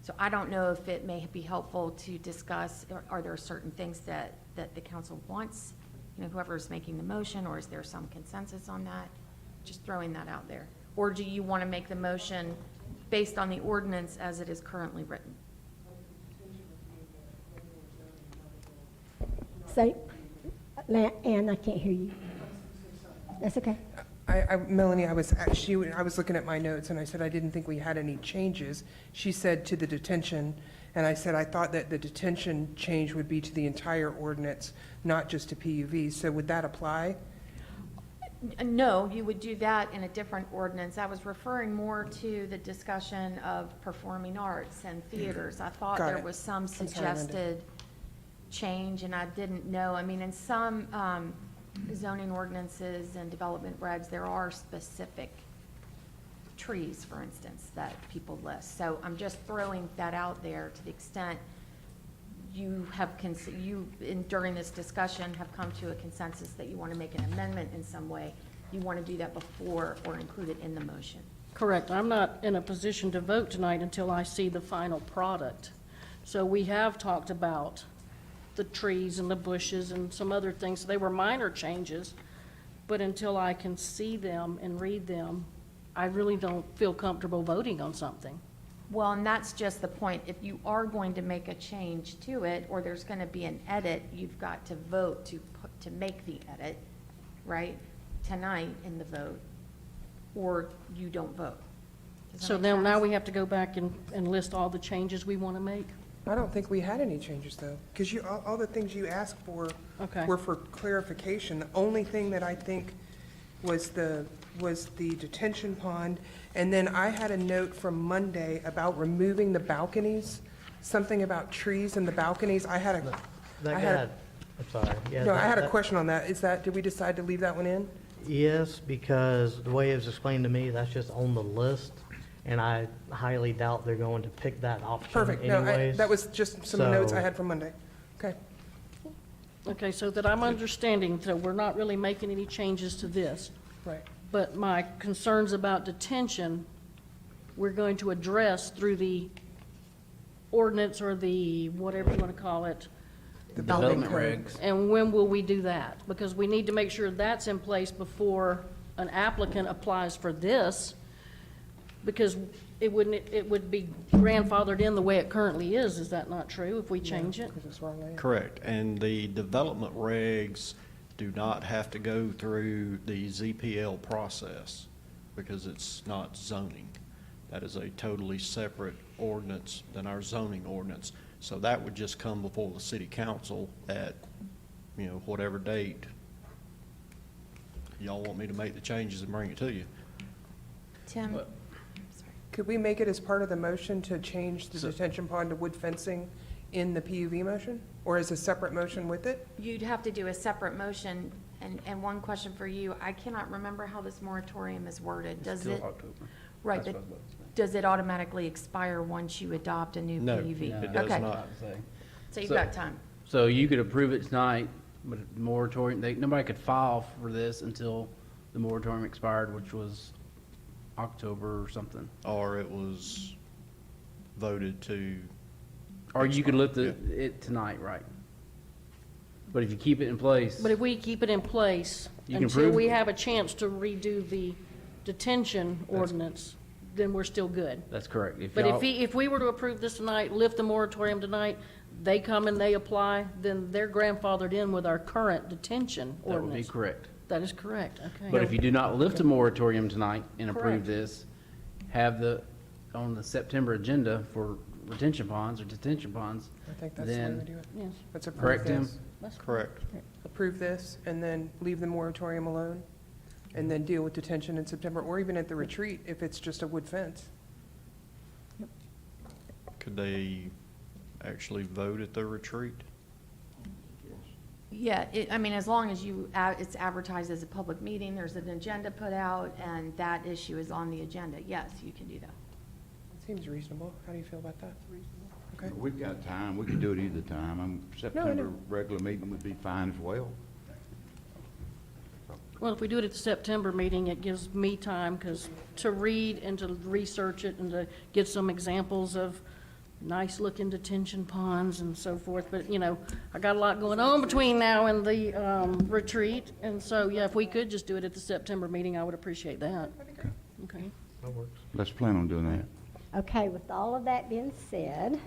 So I don't know if it may be helpful to discuss, are there certain things that the council wants, you know, whoever is making the motion, or is there some consensus on that? Just throwing that out there. Or do you want to make the motion based on the ordinance as it is currently written? So, Ann, I can't hear you. That's okay. Melanie, I was looking at my notes, and I said I didn't think we had any changes. She said to the detention, and I said I thought that the detention change would be to the entire ordinance, not just to PUV. So would that apply? No, you would do that in a different ordinance. I was referring more to the discussion of performing arts and theaters. I thought Got there it. was some I'm sorry, Linda. suggested change, and I didn't know. I mean, in some zoning ordinances and development regs, there are specific trees, for instance, that people list. So I'm just throwing that out there to the extent you have, during this discussion, have come to a consensus that you want to make an amendment in some way. You want to do that before or include it in the motion. Correct. I'm not in a position to vote tonight until I see the final product. So we have talked about the trees and the bushes and some other things. They were minor changes, but until I can see them and read them, I really don't feel comfortable voting on something. Well, and that's just the point. If you are going to make a change to it, or there's going to be an edit, you've got to vote to make the edit, right, tonight in the vote, or you don't vote. Does that So make now sense? we have to go back and list all the changes we want to make? I don't think we had any changes, though, because all the things you asked for Okay. were for clarification. The only thing that I think was the detention pond, and then I had a note from Monday about removing the balconies, something about trees in the balconies. I had a, That I had, guy, I'm sorry. Yeah, no, I that- had a that- question on that. Did we decide to leave that one in? Yes, because the way it was explained to me, that's just on the list, and I highly doubt they're going to pick that option Perfect. No, anyways. that was just some notes I So- had from Monday. Okay. Okay, so that I'm understanding, so we're not really making any changes to this. Right. But my concerns about detention, we're going to address through the ordinance or the, whatever you want to call it. The building Development code. regs. And when will we do that? Because we need to make sure that's in place before an applicant applies for this, because it would be grandfathered in the way it currently is that not true, if we change it? Because it's wrong land. Correct, and the development regs do not have to go through the ZPL process because it's not zoning. That is a totally separate ordinance than our zoning ordinance. So that would just come before the city council at, whatever date y'all want me to make the changes and bring it to you. Tim? What? Could we make it as part of the motion to change the detention pond to wood fencing in the PUV motion? Or as a separate motion with it? You'd have to do a separate motion, and one question for you, I cannot remember how this moratorium is worded. Does Till it, October. right, That's but what I was about to say. does it automatically expire once you adopt a new No, PUV? it does Okay, not. so you've So- got time. So you could approve it tonight, but the moratorium, nobody could file for this until the moratorium expired, which was October or something. Or it was voted to. Or you could lift Yeah. it tonight, right? But if you keep it in place, But if we keep it in place You can until approve- we have a chance to redo the detention ordinance, then we're still good. that's correct. But y'all- if we were to approve this tonight, lift the moratorium tonight, they come and they apply, then they're grandfathered in with our current detention That would be ordinance. correct. That is correct, okay. But if you do not lift the moratorium tonight and approve Correct. this, have on the September agenda for retention ponds or detention ponds, I think that's the way then, we do it. Yes, Let's approve correct, Tim? this. that's Correct. Approve this, and then leave the moratorium alone, and then deal with detention in September, or even at the retreat, if it's just a wood fence. Could they actually vote at the retreat? Yeah, I mean, as long as it's advertised as a public meeting, there's an agenda put out, and that issue is on the agenda, yes, you can do that. Seems reasonable. How do you feel about that? Okay. We've got time, we can do it either time. September regular meeting would be fine as well. Well, if we do it at the September meeting, it gives me time, to read and to research it and to get some examples of nice-looking detention ponds and so forth. But, I got a lot going on between now and the retreat. And so, yeah, if we could just do it at the September meeting, I would appreciate that. Okay. That works. Let's plan on doing that. Okay, with all of that being said,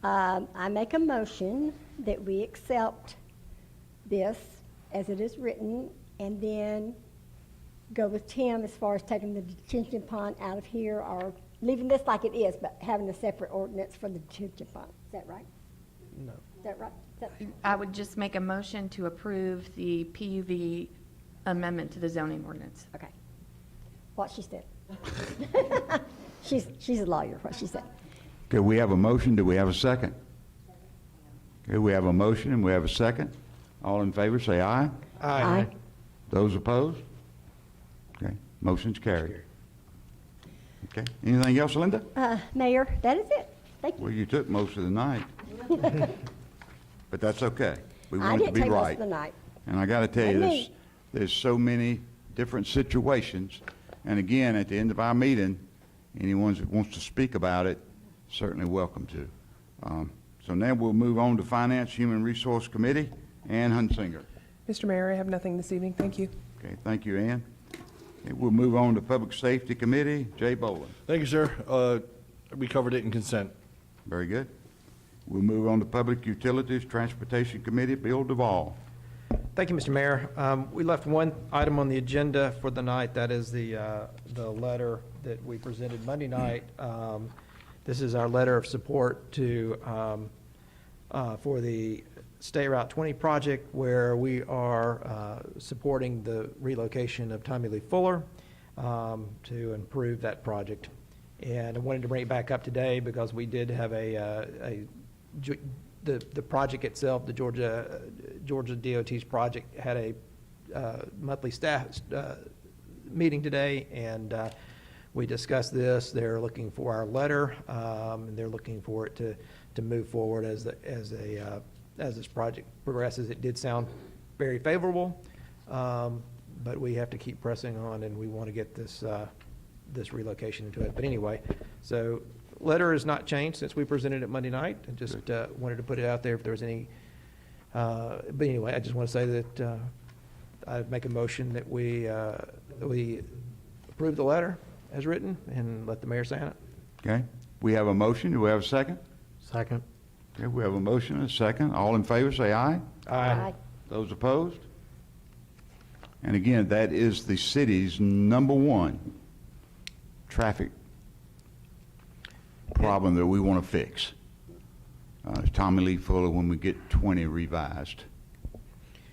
I make a motion that we accept this as it is written, and then go with Tim as far as taking the detention pond out of here, or leaving this like it is, but having a separate ordinance for the detention pond. Is that right? No. Is that right? Is that- I would just make a motion to approve the PUV amendment to the zoning ordinance. Okay. What she said. She's a lawyer, what she said. Okay, we have a motion, do we have a second? Okay, we have a motion and we have a second. All in favor, say aye. Aye. Those opposed? Okay, motion's carried. Okay, anything else, Linda? Mayor, that is it. Thank you. Well, you took most of the night. But that's okay. We I want it to didn't be take most right. of the night. And I got to tell you, And me. there's so many different situations. And again, at the end of our meeting, anyone that wants to speak about it, certainly welcome to. So now we'll move on to Finance Human Resource Committee. Ann Hunsinger. Mr. Mayor, I have nothing this evening. Thank you. Okay, thank you, Ann. Okay, we'll move on to Public Safety Committee. Jay Boland. Thank you, sir. We covered it in consent. Very good. We'll move on to Public Utilities Transportation Committee. Bill Duvall. Thank you, Mr. Mayor. We left one item on the agenda for the night. That is the letter that we presented Monday night This is our letter of support to, for the State Route 20 project, where we are supporting the relocation of Tommy Lee Fuller to improve that project. And I wanted to bring it back up today because we did have the project itself, the Georgia DOT's project, had a monthly staff meeting today, and we discussed this. They're looking for our letter, and they're looking for it to move forward as this project progresses. It did sound very favorable, but we have to keep pressing on, and we want to get this relocation into it. But anyway, so letter has not changed since we presented it Monday night. I just wanted to put it out there if there was any. But anyway, I just want to say that I'd make a motion that we approve the letter as written and let the mayor sign it. Okay, we have a motion. Do we have a second? Second. Okay, we have a motion and a second. All in favor, say aye. Aye. Those opposed? And again, that is the city's #1 traffic problem that we want to fix. Tommy Lee Fuller when we get 20 revised.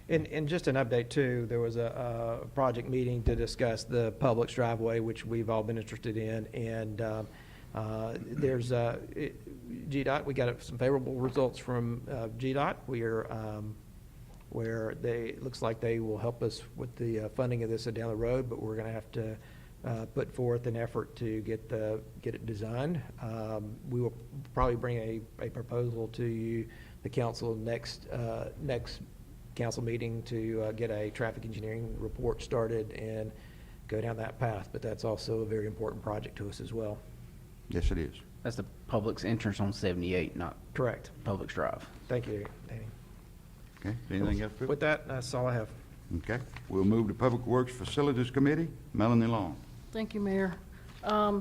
And just an update too, there was a project meeting to discuss the Publix driveway, which we've all been interested in, and there's GDOT. We got some favorable results from GDOT. We are where it looks like they will help us with the funding of this down the road, but we're going to have to put forth an effort to get it designed. We will probably bring a proposal to you, the council, next council meeting to get a traffic engineering report started and go down that path. But that's also a very important project to us as well. Yes, it is. That's the Publix entrance on 78, not Correct. Publix Drive. Thank you, Danny. Okay, anything else, Phil? With that, that's all I have. Okay, we'll move to Public Works Facilities Committee. Melanie Long. Thank you, Mayor.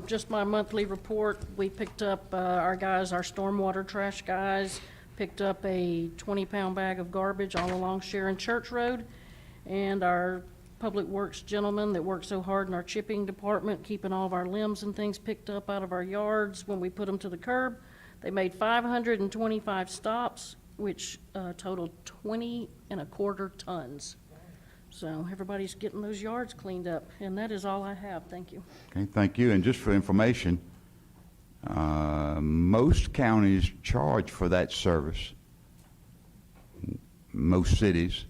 Just my monthly report, we picked up, our stormwater trash guys, picked up a 20-pound bag of garbage all along Sharon Church Road. And our Public Works gentlemen that work so hard in our chipping department, keeping all of our limbs and things picked up out of our yards when we put them to the curb. They made 525 stops, which totaled 20.25 tons. So everybody's getting those yards cleaned up, and that is all I have. Thank you. Okay, thank you. And just for information, most counties charge for that service, most cities,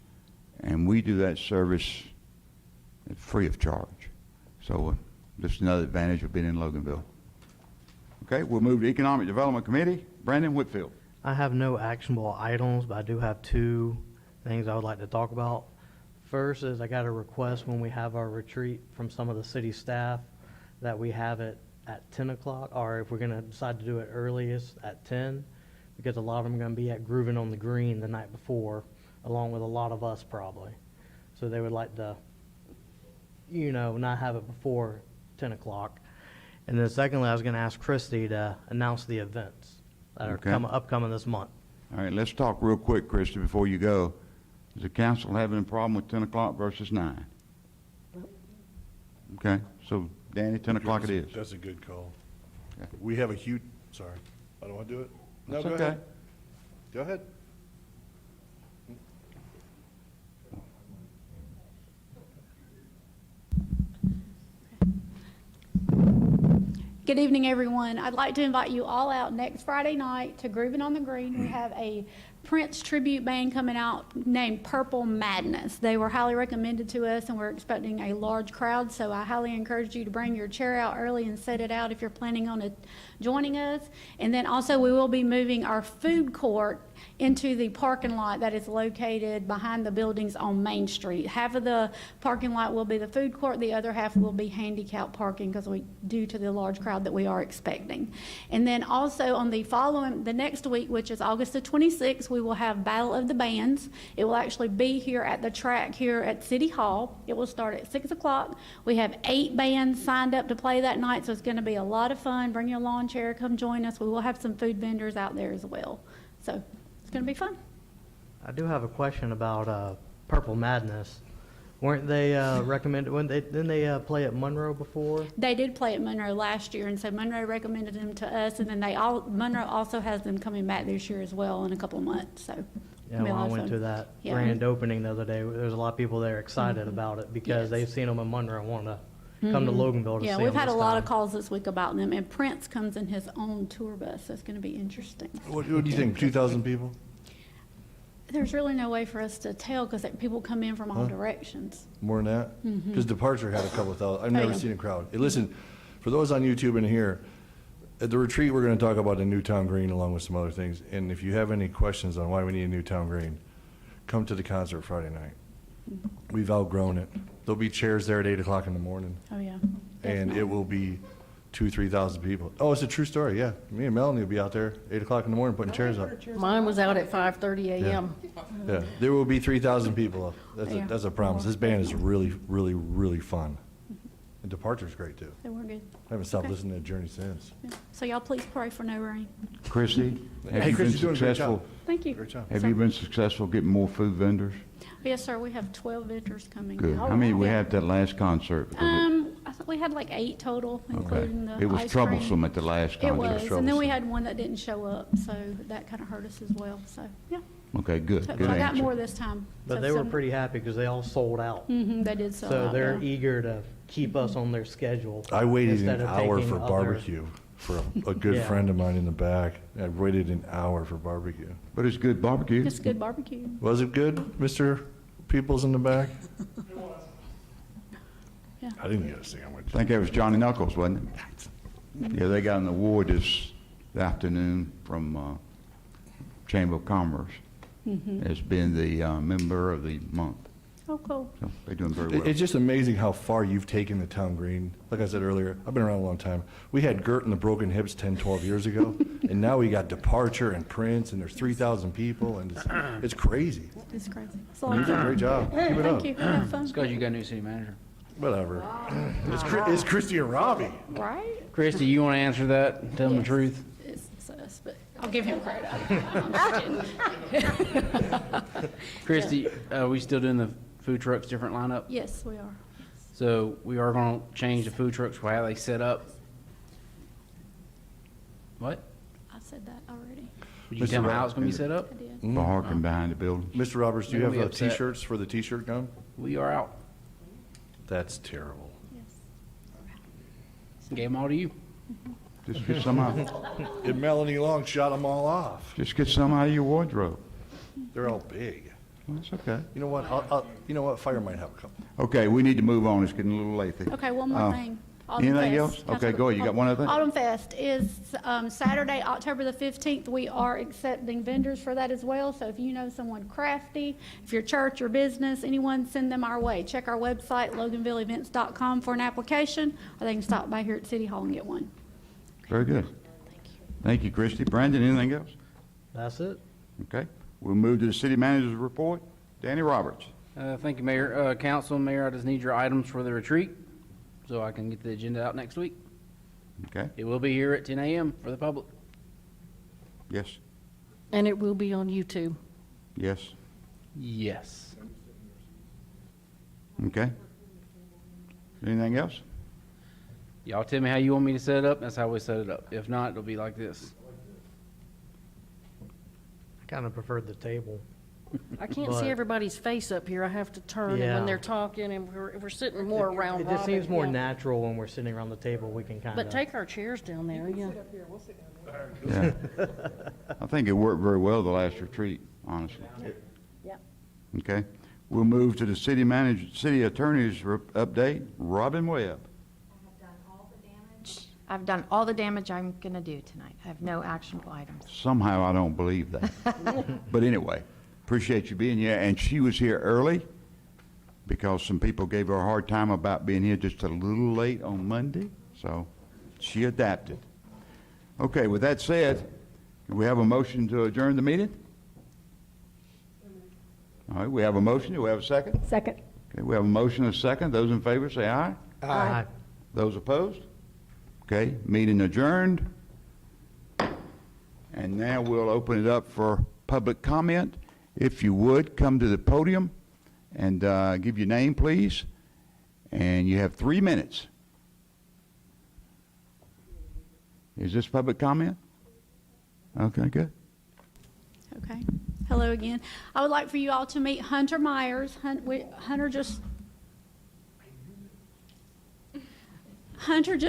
and we do that service free of charge. So just another advantage of being in Loganville. Okay, we'll move to Economic Development Committee. Brandon Whitfield. I have no actionable items, but I do have two things I would like to talk about. First is I got a request when we have our retreat from some of the city staff that we have it at 10 o'clock, or if we're going to decide to do it earliest at 10, because a lot of them are going to be at Groovin on the Green the night before, along with a lot of us probably. So they would like to, not have it before 10 o'clock. And then secondly, I was going to ask Christy to announce the events that are Okay. upcoming this month. All right, let's talk real quick, Christy, before you go. Is the council having a problem with 10 o'clock versus 9? Okay, so Danny, 10 o'clock it is. That's a good call. Okay. We have a huge, sorry, I don't want to do it. No, That's go okay. ahead. Go ahead. Good evening, everyone. I'd like to invite you all out next Friday night to Groovin on the Green. We have a Prince tribute band coming out named Purple Madness. They were highly recommended to us, and we're expecting a large crowd, so I highly encourage you to bring your chair out early and set it out if you're planning on joining us. And then also we will be moving our food court into the parking lot that is located behind the buildings on Main Street. Half of the parking lot will be the food court, the other half will be handicap parking because due to the large crowd that we are expecting. And then also on the next week, which is August the 26th, we will have Battle of the Bands. It will actually be here at the track here at City Hall. It will start at 6 o'clock. We have 8 bands signed up to play that night, so it's going to be a lot of fun. Bring your lawn chair, come join us. We will have some food vendors out there as well. So it's going to be fun. I do have a question about Purple Madness. Weren't they recommended, didn't they play at Monroe before? They did play at Monroe last year, and so Monroe recommended them to us, and then Monroe also has them coming back this year as well in a couple of months, so. Yeah, it'll be a well, I lot of went fun. to that Yeah. grand opening the other day. There's a lot of people there excited about it because Yes. they've seen them in Monroe and want to come to Loganville to see Yeah, them we've had a this lot of time. calls this week about them, and Prince comes in his own tour bus, so it's gonna be interesting. What do you think, 2,000 people? There's really no way for us to tell, because people come in from all directions. More than that? Because Departure had a couple thousand. I've Oh, never yeah. seen a crowd. Hey, listen, for those on YouTube and here, at the retreat, we're going to talk about the Newtown Green along with some other things. And if you have any questions on why we need a Newtown Green, come to the concert Friday night. We've outgrown it. There'll be chairs there at 8 o'clock in the morning, Oh, yeah. and Definitely. it will be 2,000-3,000 people. Oh, it's a true story, yeah. Me and Melanie will be out there 8 o'clock in the morning putting chairs up. Mine was out at 5:30 a.m. Yeah, there will be 3,000 people up. Yeah. That's a promise. This band is really, really, really fun. And Departure's great, too. So we're good. I haven't stopped Okay. listening to Journey since. Yeah. So y'all please pray for no rain. Chrissy, have Hey, you been Chrissy's doing a great successful? job. Thank you. Great job. Have you been successful getting more food vendors? Yes, sir, we have 12 vendors coming. Good. How many we Yeah. had at that last concert? Because I think we had like 8 total, Okay. including the It was ice cream. troublesome at the last concert. It was, and then we troublesome. had one that didn't show up, so that kind of hurt us as well, so, yeah. Okay, good, So good I got answer. more this time. But they were pretty happy because they all sold out. They did sell out, So they're yeah. eager to keep us on their schedule. I waited instead an of hour taking for other- barbecue for a good Yeah. friend of mine in the back. I waited an hour for barbecue. But it's good barbecue. It's good barbecue. Was it good, Mr. Peoples in the back? Yeah. I didn't get a sandwich. I think that was Johnny Knuckles, wasn't it? Yeah, they got an award this afternoon from Chamber of Commerce as being the member of the month. Oh, cool. So they're doing very well. It's just amazing how far you've taken the town green. Like I said earlier, I've been around a long time. We had Gert and the Broken Hips 10, 12 years ago, and now we got Departure and Prince, and there's 3,000 people, and it's crazy. It's crazy. It's a You lot of did a fun. great job. Keep it up. Thank you. Have fun. It's because you got a new city manager. Whatever. It's Christy and Robbie. Right? Christie, you want to answer that and tell them the Yes. truth? It's us, but I'll give him credit. I'm just kidding. Christie, are we still doing the food trucks different lineup? Yes, we are. So we are going to change the food trucks for how they set up. What? I said that already. Would you Mr. tell them how Rob- it's going to be set up? I did. Bar and behind the building. Mr. Roberts, do you They're have gonna be upset. T-shirts for the T-shirt gun? We are out. That's terrible. Yes. Gave them all to you. Just get some out. And Melanie Long shot them all off. Just get some out of your wardrobe. They're all big. That's okay. You know what? You know what? Fire might have a couple. Okay, we need to move on. It's getting a little late. Okay, one more thing. Autumn Anything Fest. else? Okay, go ahead. You got one other thing? Autumn Fest is Saturday, October the 15th. We are accepting vendors for that as well. So if you know someone crafty, if your church or business, anyone, send them our way. Check our website, loganvilleevents.com, for an application, or they can stop by here at City Hall and get one. Very good. Thank you, Christie. Brandon, anything else? That's it. Okay. We'll move to the city manager's report. Danny Roberts. Thank you, Mayor. Council, Mayor, I just need your items for the retreat so I can get the agenda out next week. Okay. It will be here at 10 a.m. for the public. Yes. And it will be on YouTube. Yes. Yes. Okay. Anything else? Y'all tell me how you want me to set it up, that's how we set it up. If not, it'll be like this. I kind of preferred the table. I can't But- see everybody's face up here. I have to turn, and Yeah. when they're talking, and we're sitting more around It just seems Robin, more yeah. natural when we're sitting around the table. We can kind of. But take our chairs down there, yeah. Yeah. I think it worked very well the last retreat, honestly. Yeah. Okay. We'll move to the city manager, city attorney's update. Robin Webb. I've done all the damage I'm going to do tonight. I have no actionable items. Somehow I don't believe that. But anyway, appreciate you being here. And she was here early because some people gave her a hard time about being here just a little late on Monday. So she adapted. Okay, with that said, can we have a motion to adjourn the meeting? All right, we have a motion. Do we have a second? Second. Okay, we have a motion and a second. Those in favor say aye. Aye. Those opposed? Okay, meeting adjourned. And now we'll open it up for public comment. If you would, come to the podium and give your name, please. And you have 3 minutes. Is this public comment? Okay, good. Okay. Hello again. I would like for you all to meet Hunter Myers. Hunter just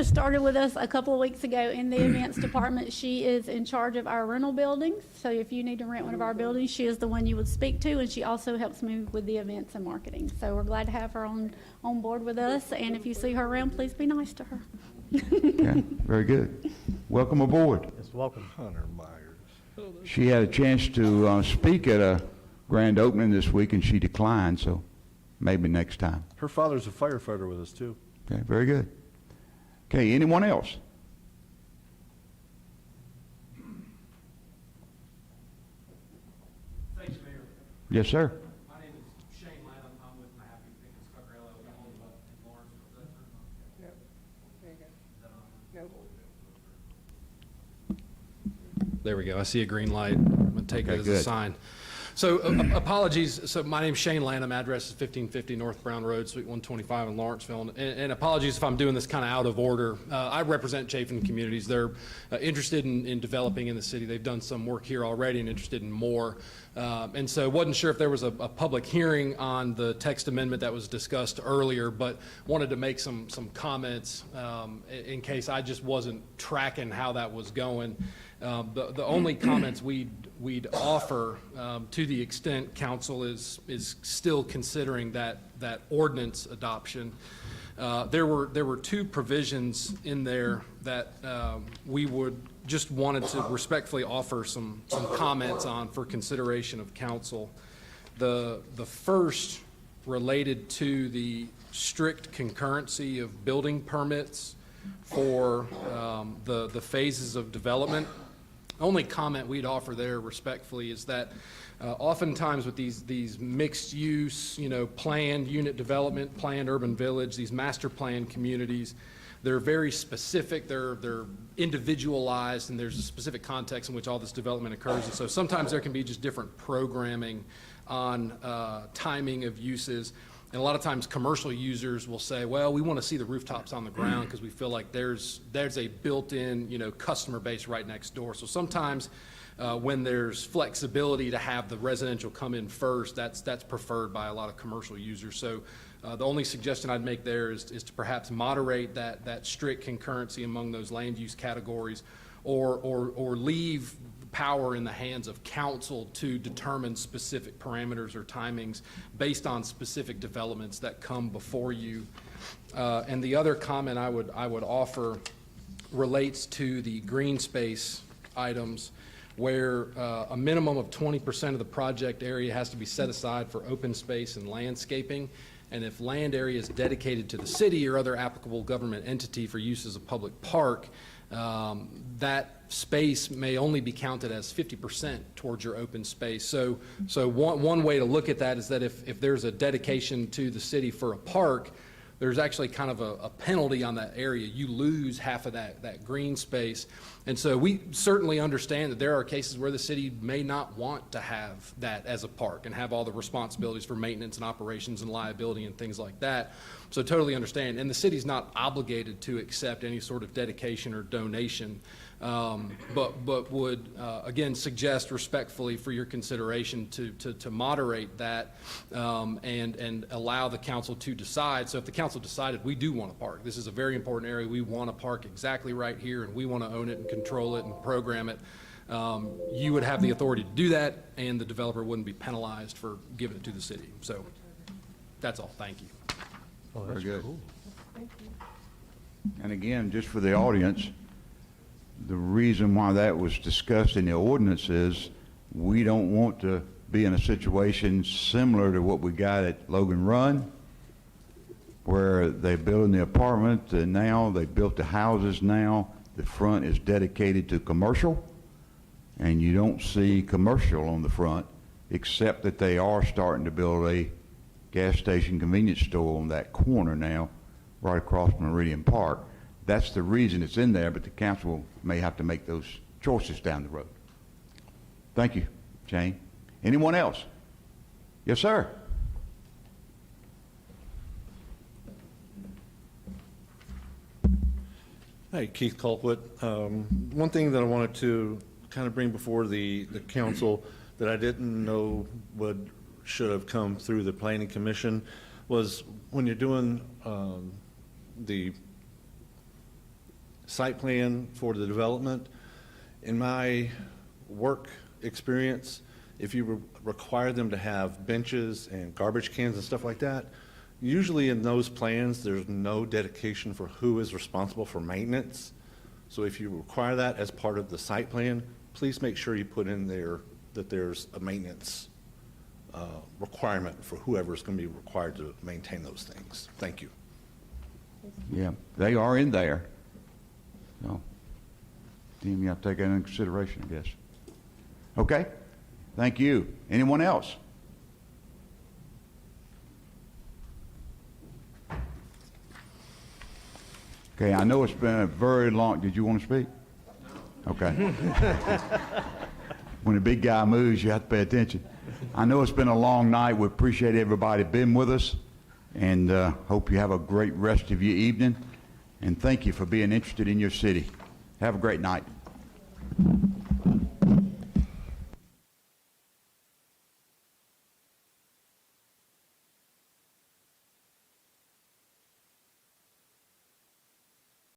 started with us a couple of weeks ago in the events department. She is in charge of our rental buildings. So if you need to rent one of our buildings, she is the one you would speak to, and she also helps me with the events and marketing. So we're glad to have her on board with us. And if you see her around, please be nice to her. Okay, very good. Welcome aboard. Yes, welcome. Hunter Myers. She had a chance to speak at a grand opening this week, and she declined, so maybe next time. Her father's a firefighter with us, too. Okay, very good. Okay, anyone else? Thanks, Mayor. Yes, sir. My name is Shane Lanham. I'm with Mahaffey Pickens Tucker LLC in Lawrence. Yep. There you go. Nope. There we go. I see a green light. I'm going to take Okay, it as a good. sign. So apologies. So my name's Shane Lanham. Address is 1550 North Brown Road, Suite 125 in Lawrenceville. And apologies if I'm doing this kind of out of order. I represent Chafin Communities. They're interested in developing in the city. They've done some work here already and interested in more. And so wasn't sure if there was a public hearing on the text amendment that was discussed earlier, but wanted to make some comments in case I just wasn't tracking how that was going. The only comments we'd offer, to the extent council is still considering that ordinance adoption, there were two provisions in there that we would just wanted to respectfully offer some comments on for consideration of council. The first related to the strict concurrency of building permits for the phases of development. Only comment we'd offer there respectfully is that oftentimes with these mixed use, planned unit development, planned urban village, these master plan communities, they're very specific, they're individualized, and there's a specific context in which all this development occurs. And so sometimes there can be just different programming on timing of uses. And a lot of times commercial users will say, well, we want to see the rooftops on the ground because we feel like there's a built-in, customer base right next door. So sometimes when there's flexibility to have the residential come in first, that's preferred by a lot of commercial users. So the only suggestion I'd make there is to perhaps moderate that strict concurrency among those land use categories, or leave power in the hands of council to determine specific parameters or timings based on specific developments that come before you. And the other comment I would offer relates to the green space items, where a minimum of 20% of the project area has to be set aside for open space and landscaping. And if land area is dedicated to the city or other applicable government entity for use as a public park, that space may only be counted as 50% towards your open space. So one way to look at that is that if there's a dedication to the city for a park, there's actually kind of a penalty on that area. You lose half of that green space. And so we certainly understand that there are cases where the city may not want to have that as a park and have all the responsibilities for maintenance and operations and liability and things like that. So totally understand. And the city's not obligated to accept any sort of dedication or donation, but would, again, suggest respectfully for your consideration to moderate that and allow the council to decide. So if the council decided we do want a park, this is a very important area, we want a park exactly right here, and we want to own it and control it and program it, you would have the authority to do that, and the developer wouldn't be penalized for giving it to the city. So that's all. Thank you. Oh, Very that's good. cool. And again, just for the audience, the reason why that was discussed in the ordinance is we don't want to be in a situation similar to what we got at Logan Run, where they're building the apartment and now they built the houses now. The front is dedicated to commercial, and you don't see commercial on the front, except that they are starting to build a gas station convenience store on that corner now, right across from Meridian Park. That's the reason it's in there, but the council may have to make those choices down the road. Thank you, Jane. Anyone else? Yes, sir. Hi, Keith Colquitt. One thing that I wanted to kind of bring before the council that I didn't know should have come through the planning commission was when you're doing the site plan for the development, in my work experience, if you require them to have benches and garbage cans and stuff like that, usually in those plans, there's no dedication for who is responsible for maintenance. So if you require that as part of the site plan, please make sure you put in there that there's a maintenance requirement for whoever's going to be required to maintain those things. Thank you. Yeah, they are in there. So, Tim, you have to take that into consideration, I guess. Okay, thank you. Anyone else? Okay, I know it's been a very long, did you want to speak? Okay. When a big guy moves, you have to pay attention. I know it's been a long night. We appreciate everybody being with us, and hope you have a great rest of your evening. And thank you for being interested in your city. Have a great night.